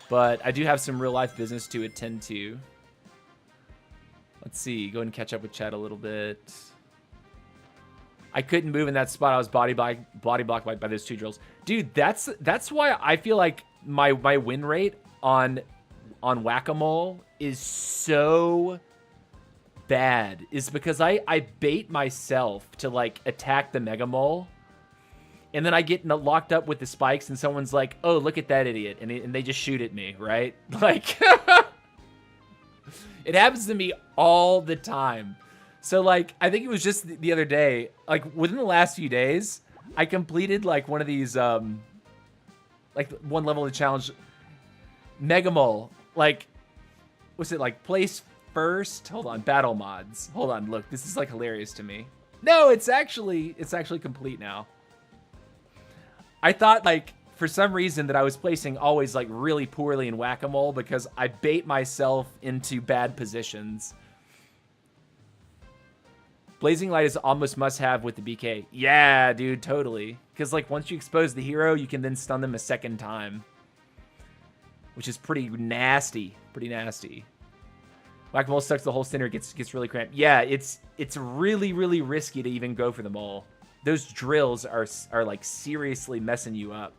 But I do have some real life business to attend to. Let's see. Go ahead and catch up with chat a little bit. I couldn't move in that spot. I was body blocked by those 2 drills. Dude, that's why I feel like my win rate on Whack-A-Mole is so bad, is because I bait myself to like attack the Mega Mole, and then I get locked up with the spikes, and someone's like, "Oh, look at that idiot," and they just shoot at me, right? Like, it happens to me all the time. So like, I think it was just the other day, like within the last few days, I completed like one of these, like one level of the challenge, Mega Mole, like, what's it like? Place first. Hold on, battle mods. Hold on, look, this is like hilarious to me. No, it's actually complete now. I thought like for some reason that I was placing always like really poorly in Whack-A-Mole because I bait myself into bad positions. Blazing Light is almost must-have with the BK. Yeah, dude, totally. Because like once you expose the hero, you can then stun them a second time, which is pretty nasty. Pretty nasty. Whack-A-Mole sucks the whole center, gets really cramped. Yeah, it's really, really risky to even go for the mole. Those drills are like seriously messing you up.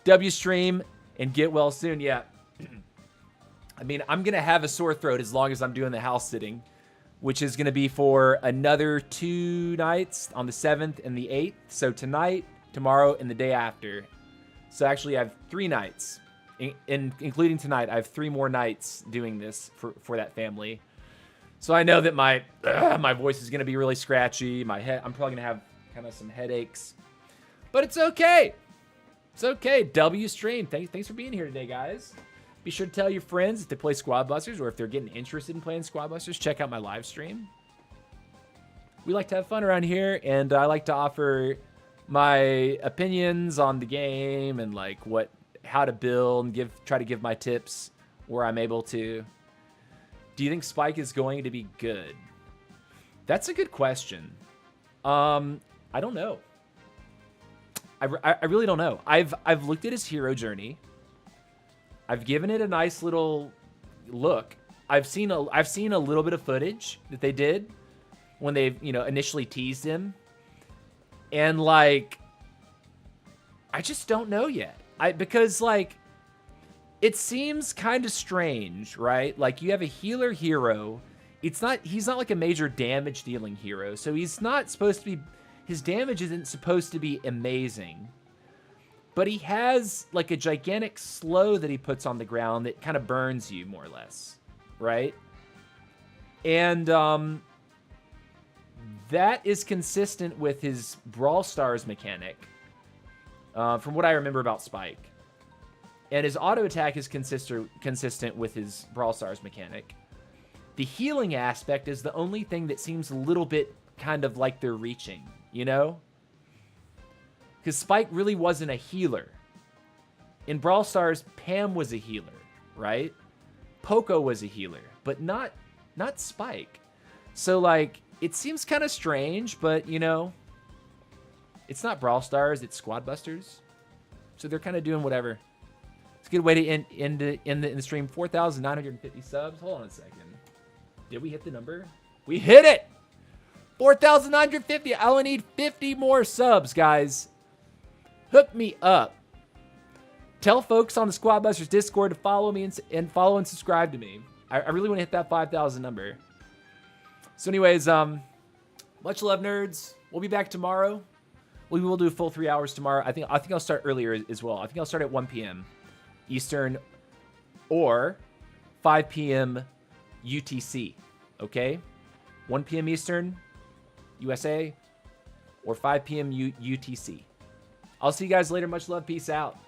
W stream and get well soon. Yeah. I mean, I'm going to have a sore throat as long as I'm doing the house sitting, which is going to be for another 2 nights on the 7th and the 8th. So tonight, tomorrow, and the day after. So actually, I have 3 nights. Including tonight, I have 3 more nights doing this for that family. So I know that my voice is going to be really scratchy. My head, I'm probably going to have kind of some headaches. But it's okay. It's okay. W stream. Thanks for being here today, guys. Be sure to tell your friends if they play Squad Busters or if they're getting interested in playing Squad Busters, check out my live stream. We like to have fun around here, and I like to offer my opinions on the game and like how to build and try to give my tips where I'm able to. Do you think Spike is going to be good? That's a good question. I don't know. I really don't know. I've looked at his hero journey. I've given it a nice little look. I've seen a little bit of footage that they did when they, initially teased him. And like, I just don't know yet. Because like, it seems kind of strange, right? Like you have a healer hero. He's not like a major damage dealing hero. So he's not supposed to be, his damage isn't supposed to be amazing. But he has like a gigantic slow that he puts on the ground that kind of burns you more or less, right? And that is consistent with his Brawl Stars mechanic, from what I remember about Spike. And his auto attack is consistent with his Brawl Stars mechanic. The healing aspect is the only thing that seems a little bit kind of like they're reaching, Because Spike really wasn't a healer. In Brawl Stars, Pam was a healer, right? Poco was a healer, but not Spike. So, like, it seems kind of strange, but, you know, it's not Brawl Stars, it's Squad Busters. So they're kind of doing whatever. It's a good way to end the stream. 4,950 subs. Hold on a second. Did we hit the number? We hit it! 4,950. I only need 50 more subs, guys. Hook me up. Tell folks on the Squad Busters Discord to follow me and follow and subscribe to me. I really want to hit that 5,000 number. So anyways, much love, nerds. We'll be back tomorrow. We will do a full 3 hours tomorrow. I think I'll start earlier as well. I think I'll start at 1 p.m. Eastern or 5 p.m. UTC. Okay? 1 p.m. Eastern, USA, or 5 p.m. UTC. I'll see you guys later. Much love. Peace out.